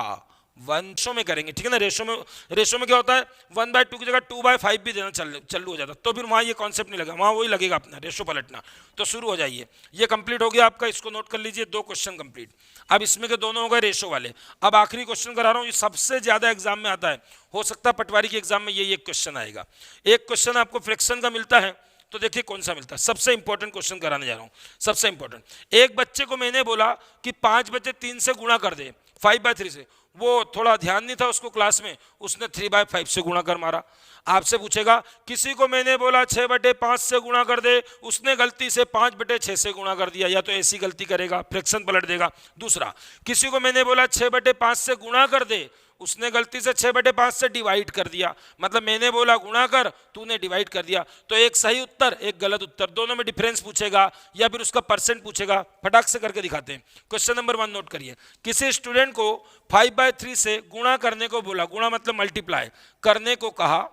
[SPEAKER 1] 1 में करेंगे, ठीक है ना। रेशो में क्या होता है, 1/2 की जगह 2/5 भी देना चालू हो जाता, तो फिर वहां ये कॉन्सेप्ट नहीं लगा, वहां वही लगेगा अपना रेशो पलटना। तो शुरू हो जाइए, ये कंप्लीट हो गया आपका, इसको नोट कर लीजिए, 2 क्वेश्चन कंप्लीट। अब इसमें के दोनों हो गए रेशो वाले। अब आखिरी क्वेश्चन करा रहा हूं, ये सबसे ज्यादा एग्जाम में आता है, हो सकता है पटवारी के एग्जाम में ये एक क्वेश्चन आएगा। एक क्वेश्चन आपको फ्रैक्शन का मिलता है, तो देखिए कौन सा मिलता है। सबसे इंपॉर्टेंट क्वेश्चन कराने जा रहा हूं, सबसे इंपॉर्टेंट। एक बच्चे को मैंने बोला कि 5 बटे 3 से गुणा कर दे 5/3 से, वो थोड़ा ध्यान नहीं था उसको क्लास में, उसने 3/5 से गुणा कर मारा। आपसे पूछेगा, किसी को मैंने बोला 6/5 से गुणा कर दे, उसने गलती से 5/6 से गुणा कर दिया, या तो ऐसी गलती करेगा, फ्रैक्शन पलट देगा। दूसरा, किसी को मैंने बोला 6/5 से गुणा कर दे, उसने गलती से 6/5 से डिवाइड कर दिया, मतलब मैंने बोला गुणा कर, तूने डिवाइड कर दिया। तो एक सही उत्तर, एक गलत उत्तर, दोनों में डिफरेंस पूछेगा या फिर उसका परसेंट पूछेगा। फटाक से करके दिखाते हैं। क्वेश्चन नंबर 1 नोट करिए। किसी स्टूडेंट को 5/3 से गुणा करने को बोला, गुणा मतलब मल्टीप्लाई करने को कहा।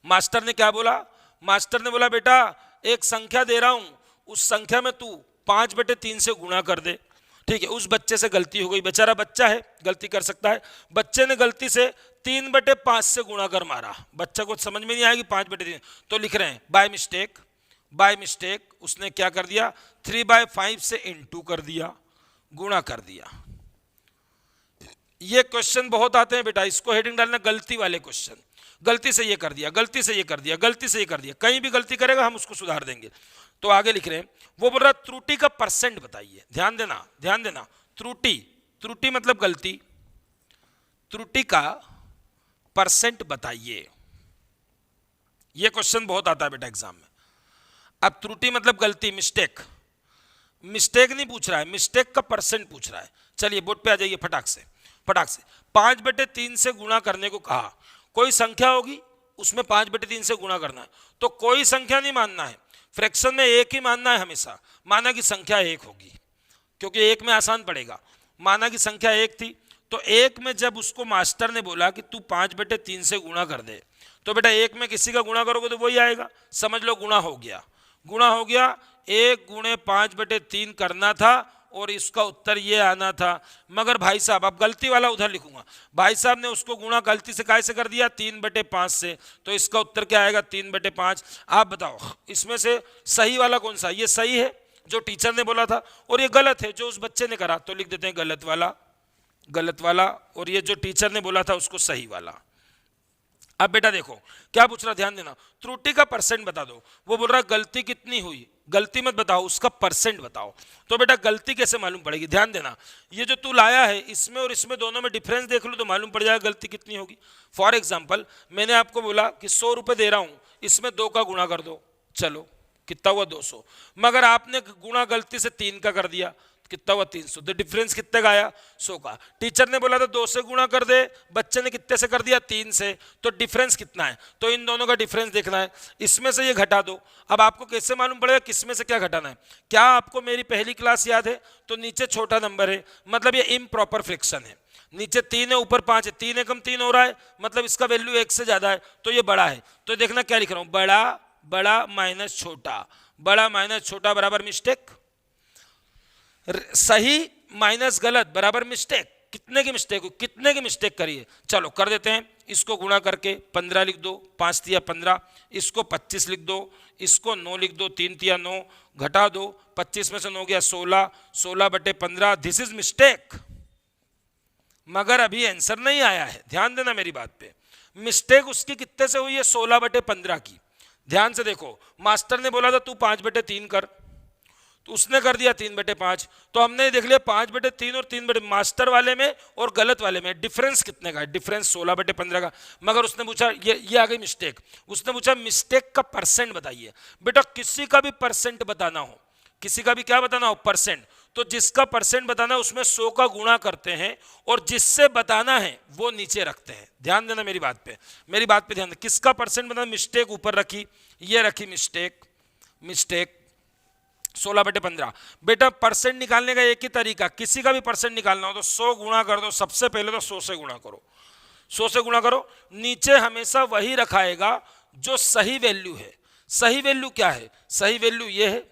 [SPEAKER 1] मास्टर ने क्या बोला, मास्टर ने बोला बेटा एक संख्या दे रहा हूं, उस संख्या में तू 5/3 से गुणा कर दे। ठीक है, उस बच्चे से गलती हो गई, बेचारा बच्चा है, गलती कर सकता है। बच्चे ने गलती से 3/5 से गुणा कर मारा, बच्चा को समझ में नहीं आएगी 5/3, तो लिख रहे हैं बाय मिस्टेक, बाय मिस्टेक उसने क्या कर दिया, 3/5 से इंटू कर दिया, गुणा कर दिया। ये क्वेश्चन बहुत आते हैं बेटा, इसको हेडिंग डालना गलती वाले क्वेश्चन। गलती से ये कर दिया, गलती से ये कर दिया, गलती से ये कर दिया, कहीं भी गलती करेगा हम उसको सुधार देंगे। तो आगे लिख रहे हैं, वो बोल रहा त्रुटि का परसेंट बताइए। ध्यान देना, ध्यान देना, त्रुटि, त्रुटि मतलब गलती, त्रुटि का परसेंट बताइए। ये क्वेश्चन बहुत आता है बेटा एग्जाम में। अब त्रुटि मतलब गलती, मिस्टेक, मिस्टेक नहीं पूछ रहा है, मिस्टेक का परसेंट पूछ रहा है। चलिए बोर्ड पे आ जाइए फटाक से, फटाक से। 5/3 से गुणा करने को कहा, कोई संख्या होगी उसमें 5/3 से गुणा करना है, तो कोई संख्या नहीं मानना है, फ्रैक्शन में एक ही मानना है हमेशा। माना कि संख्या 1 होगी, क्योंकि 1 में आसान पड़ेगा। माना कि संख्या 1 थी, तो 1 में जब उसको मास्टर ने बोला कि तू 5/3 से गुणा कर दे, तो बेटा 1 में किसी का गुणा करोगे तो वही आएगा, समझ लो गुणा हो गया, गुणा हो गया। 1 गुणे 5/3 करना था और इसका उत्तर ये आना था। मगर भाई साहब, अब गलती वाला उधर लिखूंगा, भाई साहब ने उसको गुणा गलती से काय से कर दिया, 3/5 से, तो इसका उत्तर क्या आएगा, 3/5। आप बताओ इसमें से सही वाला कौन सा, ये सही है जो टीचर ने बोला था, और ये गलत है जो उस बच्चे ने करा, तो लिख देते हैं गलत वाला, गलत वाला, और ये जो टीचर ने बोला था उसको सही वाला। अब बेटा देखो क्या पूछ रहा, ध्यान देना, त्रुटि का परसेंट बता दो। वो बोल रहा गलती कितनी हुई, गलती मत बताओ, उसका परसेंट बताओ। तो बेटा गलती कैसे मालूम पड़ेगी, ध्यान देना, ये जो तू लाया है इसमें और इसमें दोनों में डिफरेंस देख लो तो मालूम पड़ जाएगा गलती कितनी होगी। फॉर एग्जाम्पल मैंने आपको बोला कि 100 रुपये दे रहा हूं, इसमें 2 का गुणा कर दो, चलो कितना हुआ 200, मगर आपने गुणा गलती से 3 का कर दिया, कितना हुआ 300, तो डिफरेंस कितने का आया, 100 का। टीचर ने बोला था 2 से गुणा कर दे, बच्चे ने कितने से कर दिया, 3 से, तो डिफरेंस कितना है, तो इन दोनों का डिफरेंस देखना है। इसमें से ये घटा दो। अब आपको कैसे मालूम पड़ेगा किसमें से क्या घटाना है, क्या आपको मेरी पहली क्लास याद है, तो नीचे छोटा नंबर है, मतलब ये इम्प्रॉपर फ्रैक्शन है, नीचे 3 है ऊपर 5 है, 3 एकम 3 हो रहा है, मतलब इसका वैल्यू 1 से ज्यादा है, तो ये बड़ा है। तो देखना क्या लिख रहा हूं, बड़ा, बड़ा माइनस छोटा, बड़ा माइनस छोटा बराबर मिस्टेक, सही माइनस गलत बराबर मिस्टेक। कितने की मिस्टेक हो, कितने की मिस्टेक करिए, चलो कर देते हैं। इसको गुणा करके 15 लिख दो, 5 तिया 15, इसको 25 लिख दो, इसको 9 लिख दो, 3 तिया 9, घटा दो, 25 में से 9 गया 16, 16/15, दिस इज मिस्टेक। मगर अभी आंसर नहीं आया है, ध्यान देना मेरी बात पे। मिस्टेक उसकी कितने से हुई है, 16/15 की। ध्यान से देखो, मास्टर ने बोला था तू 5/3 कर, तो उसने कर दिया 3/5, तो हमने देख लिया 5/3 और 3 मास्टर वाले में और गलत वाले में डिफरेंस कितने का है, डिफरेंस 16/15 का। मगर उसने पूछा, ये आ गई मिस्टेक, उसने पूछा मिस्टेक का परसेंट बताइए। बेटा किसी का भी परसेंट बताना हो, किसी का भी क्या बताना हो, परसेंट, तो जिसका परसेंट बताना है उसमें 100 का गुणा करते हैं और जिससे बताना है वो नीचे रखते हैं। ध्यान देना मेरी बात पे, मेरी बात पे ध्यान देना। किसका परसेंट बताना, मिस्टेक ऊपर रखी, ये रखी मिस्टेक, मिस्टेक 16/15। बेटा परसेंट निकालने का एक ही तरीका, किसी का भी परसेंट निकालना हो तो 100 गुणा कर दो, सबसे पहले तो 100 से गुणा करो, 100 से गुणा करो। नीचे हमेशा वही रखाएगा जो सही वैल्यू है। सही वैल्यू क्या है, सही वैल्यू ये है,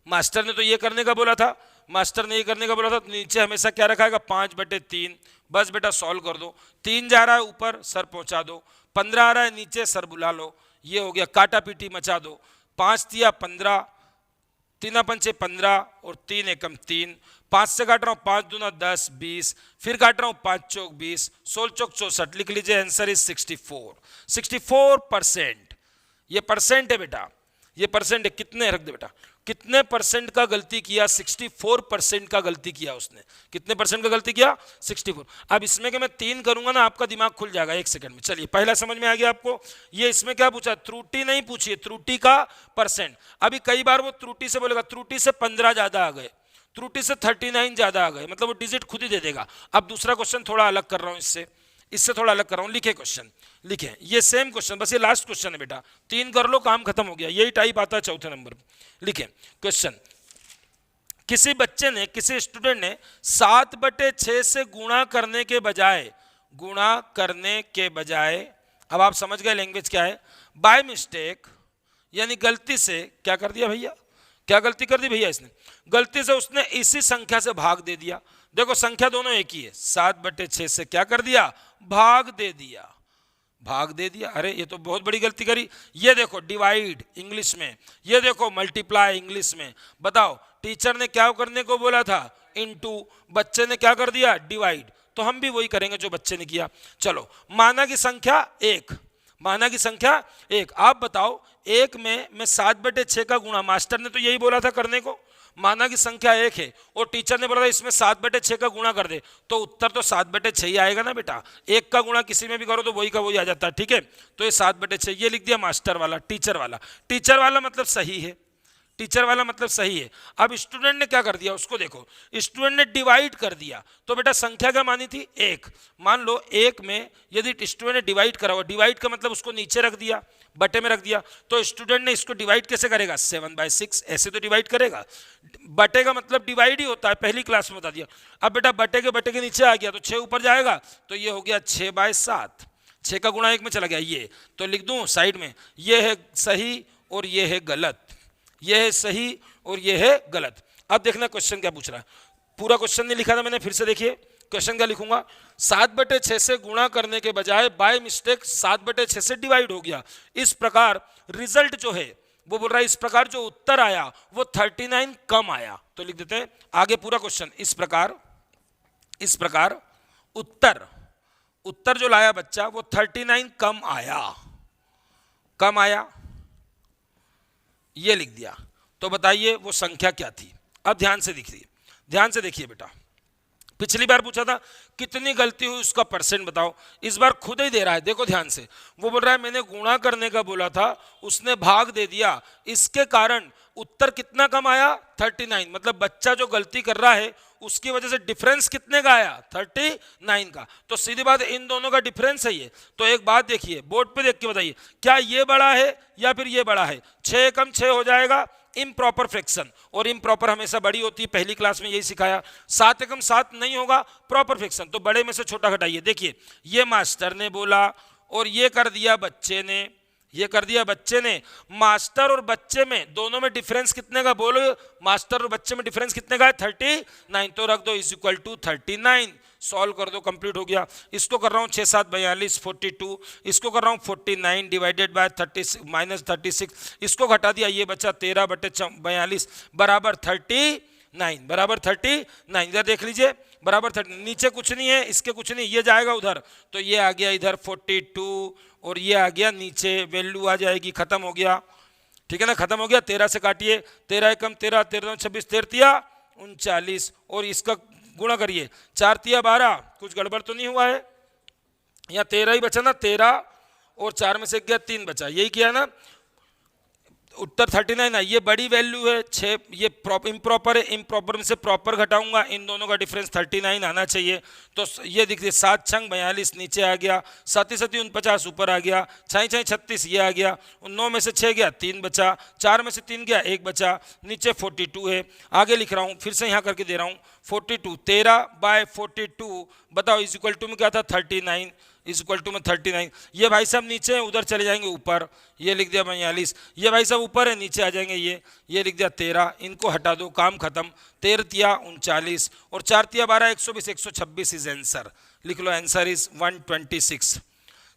[SPEAKER 1] मास्टर ने तो ये करने का बोला था, मास्टर ने ये करने का बोला था, तो नीचे हमेशा क्या रखाएगा 5/3। बस बेटा सॉल्व कर दो, 3 जा रहा है ऊपर, सर पहुंचा दो, 15 आ रहा है नीचे, सर बुला लो, ये हो गया, काटा पीटी मचा दो। 5 तिया 15, 3 पंचे 15 और 3 एकम 3, 5 से काट रहा हूँ, 5 दूना 10, 20, फिर काट रहा हूँ 5 चौक 20, 16 चौक 64, लिख लीजिए आंसर इज 64। 64%, ये परसेंट है बेटा, ये परसेंट है। कितने रख दे बेटा, कितने परसेंट का गलती किया, 64% का गलती किया उसने। कितने परसेंट का गलती किया, 64। अब इसमें कि मैं 3 करूंगा ना, आपका दिमाग खुल जाएगा 1 सेकंड में। चलिए पहला समझ में आ गया आपको। ये इसमें क्या पूछा, त्रुटि नहीं पूछी, त्रुटि का परसेंट। अभी कई बार वो त्रुटि से बोलेगा, त्रुटि से 15 ज्यादा आ गए, त्रुटि से 39 ज्यादा आ गए, मतलब वो डिजिट खुद ही दे देगा। अब दूसरा क्वेश्चन थोड़ा अलग कर रहा हूं, इससे थोड़ा अलग कर रहा हूं। लिखे क्वेश्चन, लिखे ये सेम क्वेश्चन, बस ये लास्ट क्वेश्चन है बेटा, 3 कर लो काम खत्म हो गया। यही टाइप आता है चौथे नंबर पे। लिखे क्वेश्चन, किसी बच्चे ने, किसी स्टूडेंट ने 7/6 से गुणा करने के बजाय, गुणा करने के बजाय, अब आप समझ गए लैंग्वेज क्या है, बाय मिस्टेक यानी गलती से क्या कर दिया भैया, क्या गलती कर दी भैया, इसने गलती से उसने इसी संख्या से भाग दे दिया। देखो संख्या दोनों एक ही है, 7/6 से क्या कर दिया, भाग दे दिया, भाग दे दिया। अरे ये तो बहुत बड़ी गलती करी। ये देखो डिवाइड इंग्लिश में, ये देखो मल्टीप्लाई इंग्लिश में। बताओ टीचर ने क्या करने को बोला था, इनटू, बच्चे ने क्या कर दिया, डिवाइड। तो हम भी वही करेंगे जो बच्चे ने किया। चलो माना की संख्या 1, माना की संख्या 1। आप बताओ 1 में मैं 7/6 का गुणा, मास्टर ने तो यही बोला था करने को, माना की संख्या 1 है और टीचर ने बोला था इसमें 7/6 का गुणा कर दे, तो उत्तर तो 7/6 ही आएगा ना बेटा। 1 का गुणा किसी में भी करो तो वही का वही आ जाता है, ठीक है। तो ये 7/6 ये लिख दिया मास्टर वाला, टीचर वाला। टीचर वाला मतलब सही है, टीचर वाला मतलब सही है। अब स्टूडेंट ने क्या कर दिया, उसको देखो, स्टूडेंट ने डिवाइड कर दिया। तो बेटा संख्या क्या मानी थी, 1। मान लो 1 में यदि स्टूडेंट ने डिवाइड करा हुआ, डिवाइड का मतलब उसको नीचे रख दिया, बटे में रख दिया, तो स्टूडेंट ने इसको डिवाइड कैसे करेगा, 7/6 ऐसे तो डिवाइड करेगा। बटे का मतलब डिवाइड ही होता है, पहली क्लास में बता दिया। अब बेटा बटे के नीचे आ गया तो 6 ऊपर जाएगा, तो ये हो गया 6/7, 6 का गुणा 1 में चला गया। ये तो लिख दूं साइड में, ये है सही और ये है गलत, ये है सही और ये है गलत। अब देखना क्वेश्चन क्या पूछ रहा है, पूरा क्वेश्चन नहीं लिखा था मैंने, फिर से देखिए क्वेश्चन क्या लिखूंगा। 7/6 से गुणा करने के बजाय बाय मिस्टेक 7/6 से डिवाइड हो गया। इस प्रकार रिजल्ट जो है वो बोल रहा है, इस प्रकार जो उत्तर आया वो 39 कम आया। तो लिख देते हैं आगे पूरा क्वेश्चन, इस प्रकार उत्तर जो लाया बच्चा वो 39 कम आया, कम आया, ये लिख दिया। तो बताइए वो संख्या क्या थी। अब ध्यान से देखिए, ध्यान से देखिए बेटा, पिछली बार पूछा था कितनी गलती हुई उसका परसेंट बताओ, इस बार खुद ही दे रहा है। देखो ध्यान से, वो बोल रहा है मैंने गुणा करने का बोला था, उसने भाग दे दिया, इसके कारण उत्तर कितना कम आया, 39। मतलब बच्चा जो गलती कर रहा है उसकी वजह से डिफरेंस कितने का आया, 39 का। तो सीधी बात इन दोनों का डिफरेंस है ये। तो एक बात देखिए, बोर्ड पे देख के बताइए क्या ये बड़ा है या फिर ये बड़ा है। 6 कम 6 हो जाएगा इम्प्रॉपर फ्रैक्शन, और इम्प्रॉपर हमेशा बड़ी होती है, पहली क्लास में यही सिखाया। 7 एकम 7 नहीं होगा प्रॉपर फ्रैक्शन, तो बड़े में से छोटा घटाइए। देखिए ये मास्टर ने बोला और ये कर दिया बच्चे ने, ये कर दिया बच्चे ने। मास्टर और बच्चे में दोनों में डिफरेंस कितने का बोलो, मास्टर और बच्चे में डिफरेंस कितने का है, 39। तो रख दो इज इक्वल टू 39, सॉल्व कर दो, कंप्लीट हो गया। इसको कर रहा हूँ 6 7 42 42, इसको कर रहा हूँ 49 डिवाइडेड बाय 36 -36, इसको घटा दिया, ये बचा 13/42 बराबर 39, बराबर 39। इधर देख लीजिए बराबर 30, नीचे कुछ नहीं है, इसके कुछ नहीं, ये जाएगा उधर, तो ये आ गया इधर 42 और ये आ गया नीचे, वैल्यू आ जाएगी, खत्म हो गया, ठीक है ना, खत्म हो गया। 13 से काटिए, 13 एकम 13, 13 26, 13 39, और इसका गुणा करिए, 4 तिया 12, कुछ गड़बड़ तो नहीं हुआ है, यहाँ 13 ही बचा ना, 13 और 4 में से गया 3 बचा, यही किया ना, उत्तर 39 है, ये बड़ी वैल्यू है 6, ये इम्प्रॉपर है, इम्प्रॉपर में से प्रॉपर घटाऊंगा, इन दोनों का डिफरेंस 39 आना चाहिए। तो ये दिखिए 7 छंग 42 नीचे आ गया, 7 7 49 ऊपर आ गया, 6 6 36 ये आ गया, 9 में से 6 गया 3 बचा, 4 में से 3 गया 1 बचा, नीचे 42 है। आगे लिख रहा हूँ, फिर से यहाँ करके दे रहा हूँ 42, 13/42 बताओ इज इक्वल टू में क्या था 39, इज इक्वल टू में 39। ये भाई साहब नीचे है, उधर चले जाएंगे ऊपर, ये लिख दिया 42। ये भाई साहब ऊपर है, नीचे आ जाएंगे, ये लिख दिया 13, इनको हटा दो, काम खत्म। 13 तिया 39 और 4 तिया 12, 120, 126 इज आंसर। लिख लो आंसर इज 126।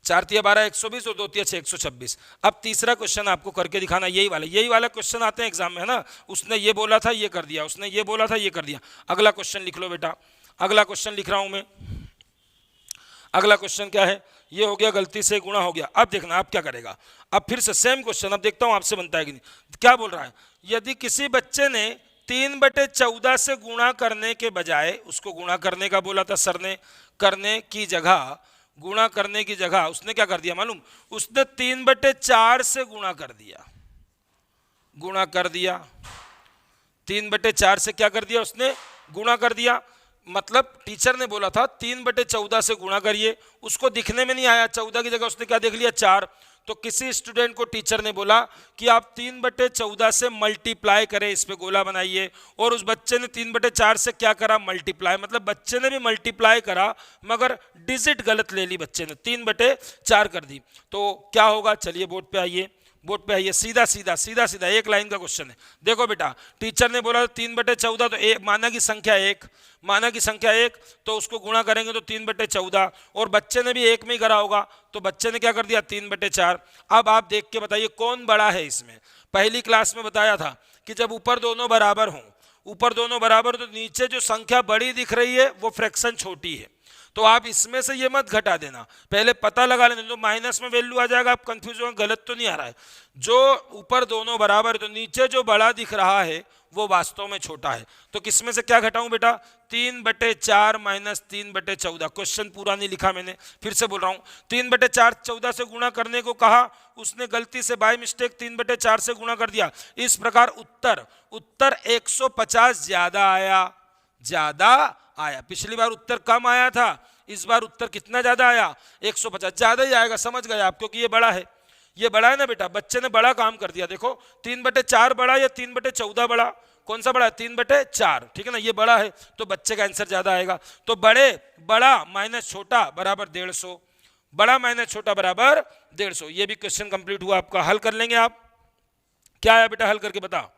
[SPEAKER 1] 4 तिया 12 120 और 2 तिया 6 126। अब तीसरा क्वेश्चन आपको करके दिखाना, यही वाला क्वेश्चन आते हैं एग्जाम में, है ना। उसने ये बोला था ये कर दिया, उसने ये बोला था ये कर दिया। अगला क्वेश्चन लिख लो बेटा, अगला क्वेश्चन लिख रहा हूं मैं। अगला क्वेश्चन क्या है, ये हो गया, गलती से गुणा हो गया। अब देखना आप क्या करेगा, अब फिर से सेम क्वेश्चन, अब देखता हूं आपसे बनता है कि नहीं। क्या बोल रहा है, यदि किसी बच्चे ने 3/14 से गुणा करने के बजाय, उसको गुणा करने का बोला था सर ने, करने की जगह, गुणा करने की जगह उसने क्या कर दिया मालूम, उसने 3/4 से गुणा कर दिया, गुणा कर दिया 3/4 से क्या कर दिया उसने, गुणा कर दिया। मतलब टीचर ने बोला था 3/14 से गुणा करिए, उसको दिखने में नहीं आया, 14 की जगह उसने क्या देख लिया 4। तो किसी स्टूडेंट को टीचर ने बोला कि आप 3/14 से मल्टीप्लाई करें, इस पे गोला बनाइए, और उस बच्चे ने 3/4 से क्या करा, मल्टीप्लाई। मतलब बच्चे ने भी मल्टीप्लाई करा मगर डिजिट गलत ले ली बच्चे ने, 3/4 कर दी। तो क्या होगा, चलिए बोर्ड पे आइए, बोर्ड पे आइए, सीधा सीधा सीधा सीधा एक लाइन का क्वेश्चन है। देखो बेटा, टीचर ने बोला 3/14, तो एक माना की संख्या 1, माना की संख्या 1, तो उसको गुणा करेंगे तो 3/14, और बच्चे ने भी 1 में ही करा होगा, तो बच्चे ने क्या कर दिया 3/4। अब आप देख के बताइए कौन बड़ा है इसमें। पहली क्लास में बताया था कि जब ऊपर दोनों बराबर हों, ऊपर दोनों बराबर, तो नीचे जो संख्या बड़ी दिख रही है वो फ्रैक्शन छोटी है। तो आप इसमें से ये मत घटा देना, पहले पता लगा लेना, तो माइनस में वैल्यू आ जाएगा, आप कंफ्यूज हो, गलत तो नहीं आ रहा है। जो ऊपर दोनों बराबर है तो नीचे जो बड़ा दिख रहा है वो वास्तव में छोटा है। तो किसमें से क्या घटाऊं बेटा, 3/4 माइनस 3/14। क्वेश्चन पूरा नहीं लिखा मैंने, फिर से बोल रहा हूं, 3/4 14 से गुणा करने को कहा, उसने गलती से बाय मिस्टेक 3/4 से गुणा कर दिया। इस प्रकार उत्तर 150 ज्यादा आया। पिछली बार उत्तर कम आया था, इस बार उत्तर कितना ज्यादा आया, 150 ज्यादा ही आएगा, समझ गए आप, क्योंकि ये बड़ा है, ये बड़ा है ना बेटा, बच्चे ने बड़ा काम कर दिया। देखो 3/4 बड़ा या 3/14 बड़ा, कौन सा बड़ा है, 3/4, ठीक है ना, ये बड़ा है, तो बच्चे का आंसर ज्यादा आएगा। तो बड़ा माइनस छोटा बराबर 150, बड़ा माइनस छोटा बराबर 150। ये भी क्वेश्चन कंप्लीट हुआ आपका। हल कर लेंगे आप, क्या आया बेटा, हल करके बता।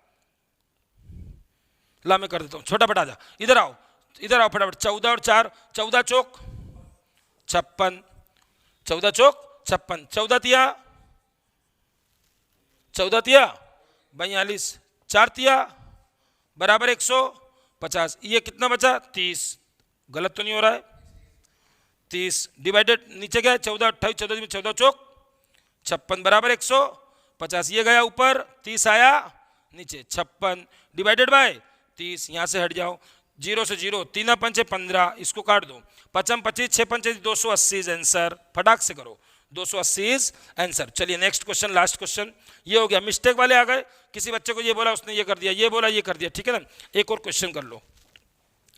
[SPEAKER 1] ला मैं कर देता हूं, छोटा बटा जा, इधर आओ फटाफट। 14 और 4, 14 चौक 56, 14 चौक 56, 14 तिया 42, 4 तिया बराबर 150। ये कितना बचा, 30, गलत तो नहीं हो रहा है, 30 डिवाइडेड, नीचे क्या है 14 28, 14 14 चौक 56 बराबर 150। ये गया ऊपर, 30 आया नीचे, 56 डिवाइडेड बाय 30, यहां से हट जाओ, 0 से 0, 3 पंचे 15, इसको काट दो, 5 25, 6 पंचे 280 आंसर। फटाक से करो, 280 आंसर। चलिए नेक्स्ट क्वेश्चन, लास्ट क्वेश्चन। ये हो गया, मिस्टेक वाले आ गए, किसी बच्चे को ये बोला उसने ये कर दिया, ये बोला ये कर दिया, ठीक है ना। एक और क्वेश्चन कर लो,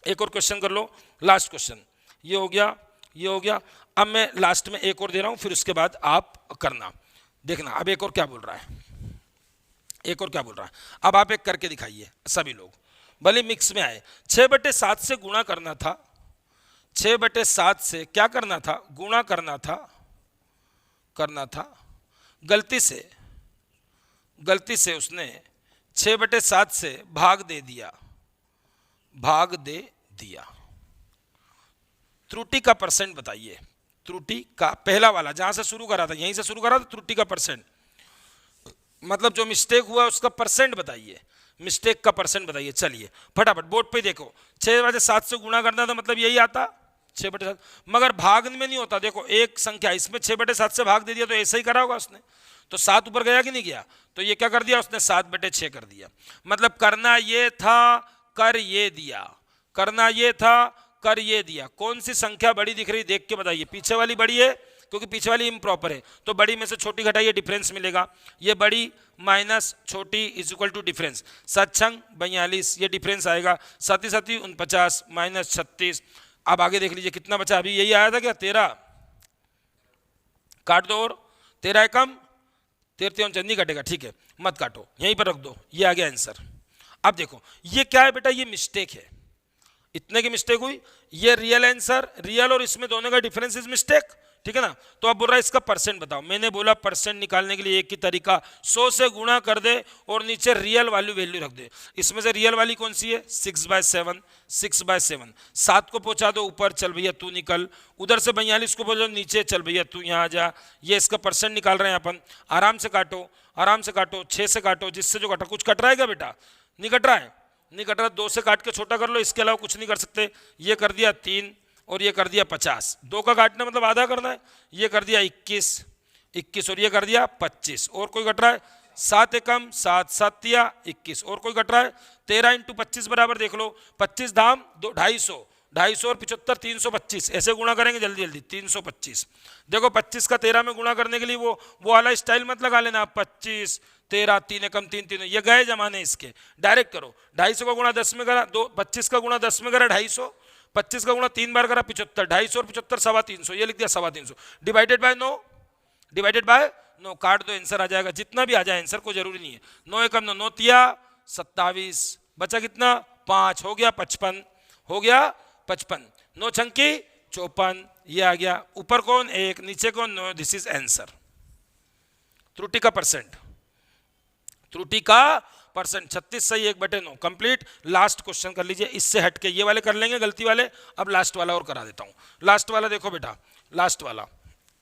[SPEAKER 1] एक और क्वेश्चन कर लो, लास्ट क्वेश्चन। ये हो गया, ये हो गया। अब मैं लास्ट में एक और दे रहा हूं, फिर उसके बाद आप करना, देखना अब एक और क्या बोल रहा है, एक और क्या बोल रहा है। अब आप एक करके दिखाइए सभी लोग, भले मिक्स में आए। 6/7 से गुणा करना था, 6/7 से क्या करना था, गुणा करना था, गलती से उसने 6/7 से भाग दे दिया। त्रुटि का परसेंट बताइए, त्रुटि का पहला वाला जहां से शुरू करा था, यहीं से शुरू करा था, त्रुटि का परसेंट मतलब जो मिस्टेक हुआ उसका परसेंट बताइए, मिस्टेक का परसेंट बताइए। चलिए फटाफट बोर्ड पे देखो, 6/7 से गुणा करना था मतलब यही आता 6/7, मगर भाग में नहीं होता। देखो एक संख्या, इसमें 6/7 से भाग दे दिया तो ऐसा ही करा होगा उसने, तो 7 ऊपर गया कि नहीं गया, तो ये क्या कर दिया उसने 7/6 कर दिया। मतलब करना ये था, कर ये दिया, करना ये था, कर ये दिया। कौन सी संख्या बड़ी दिख रही देख के बताइए, पीछे वाली बड़ी है क्योंकि पीछे वाली इम्प्रॉपर है, तो बड़ी में से छोटी घटाइए, डिफरेंस मिलेगा। ये बड़ी माइनस छोटी इज इक्वल टू डिफरेंस, 7 छंग 42, ये डिफरेंस आएगा। 7 7 49 माइनस 36। अब आगे देख लीजिए कितना बचा, अभी यही आया था क्या 13, काट दो, और 13 एकम 13 नहीं कटेगा, ठीक है मत काटो, यहीं पर रख दो, ये आ गया आंसर। अब देखो ये क्या है बेटा, ये मिस्टेक है, इतने की मिस्टेक हुई, ये रियल आंसर, रियल और इसमें दोनों का डिफरेंस इज मिस्टेक, ठीक है ना। तो अब बोल रहा है इसका परसेंट बताओ। मैंने बोला परसेंट निकालने के लिए एक ही तरीका, 100 से गुणा कर दे और नीचे रियल वैल्यू रख दे। इसमें से रियल वाली कौन सी है, 6/7, 6/7। 7 को पहुंचा दो ऊपर, चल भैया तू निकल, उधर से 42 को पहुंचा दो नीचे, चल भैया तू यहाँ आ जा। ये इसका परसेंट निकाल रहे हैं अपन, आराम से काटो, आराम से काटो, 6 से काटो, जिससे जो कटा, कुछ कट रहा है क्या बेटा, नहीं कट रहा है, नहीं कट रहा, 2 से काट के छोटा कर लो, इसके अलावा कुछ नहीं कर सकते। ये कर दिया 3 और ये कर दिया 50, 2 का काटना मतलब आधा करना है, ये कर दिया 21 और ये कर दिया 25, और कोई कट रहा है, 7 एकम 7, 7 तिया 21, और कोई कट रहा है, 13 × 25 बराबर देख लो, 25 धाम 250, 250 और 75 325, ऐसे गुणा करेंगे जल्दी जल्दी, 325। देखो 25 का 13 में गुणा करने के लिए वो वाला स्टाइल मत लगा लेना, 25 13 3 एकम 3 3, ये गए जमाने इसके, डायरेक्ट करो। 250 का गुणा 10 में करा, 25 का गुणा 10 में करा 250, 25 का गुणा 3 बार करा 75, 250 और 75 325, ये लिख दिया 325, डिवाइडेड बाय 9, डिवाइडेड बाय 9, काट दो आंसर आ जाएगा, जितना भी आ जाए आंसर कोई जरूरी नहीं है। 9 एकम 9, 9 तिया 27, बचा कितना 5, हो गया 55, हो गया 55, 9 छंकी 54, ये आ गया, ऊपर कौन 1, नीचे कौन 9, दिस इज आंसर। त्रुटि का परसेंट, त्रुटि का परसेंट 36 सही 1/9 कंप्लीट। लास्ट क्वेश्चन कर लीजिए, इससे हटके ये वाले कर लेंगे गलती वाले, अब लास्ट वाला और करा देता हूं। लास्ट वाला देखो बेटा, लास्ट वाला,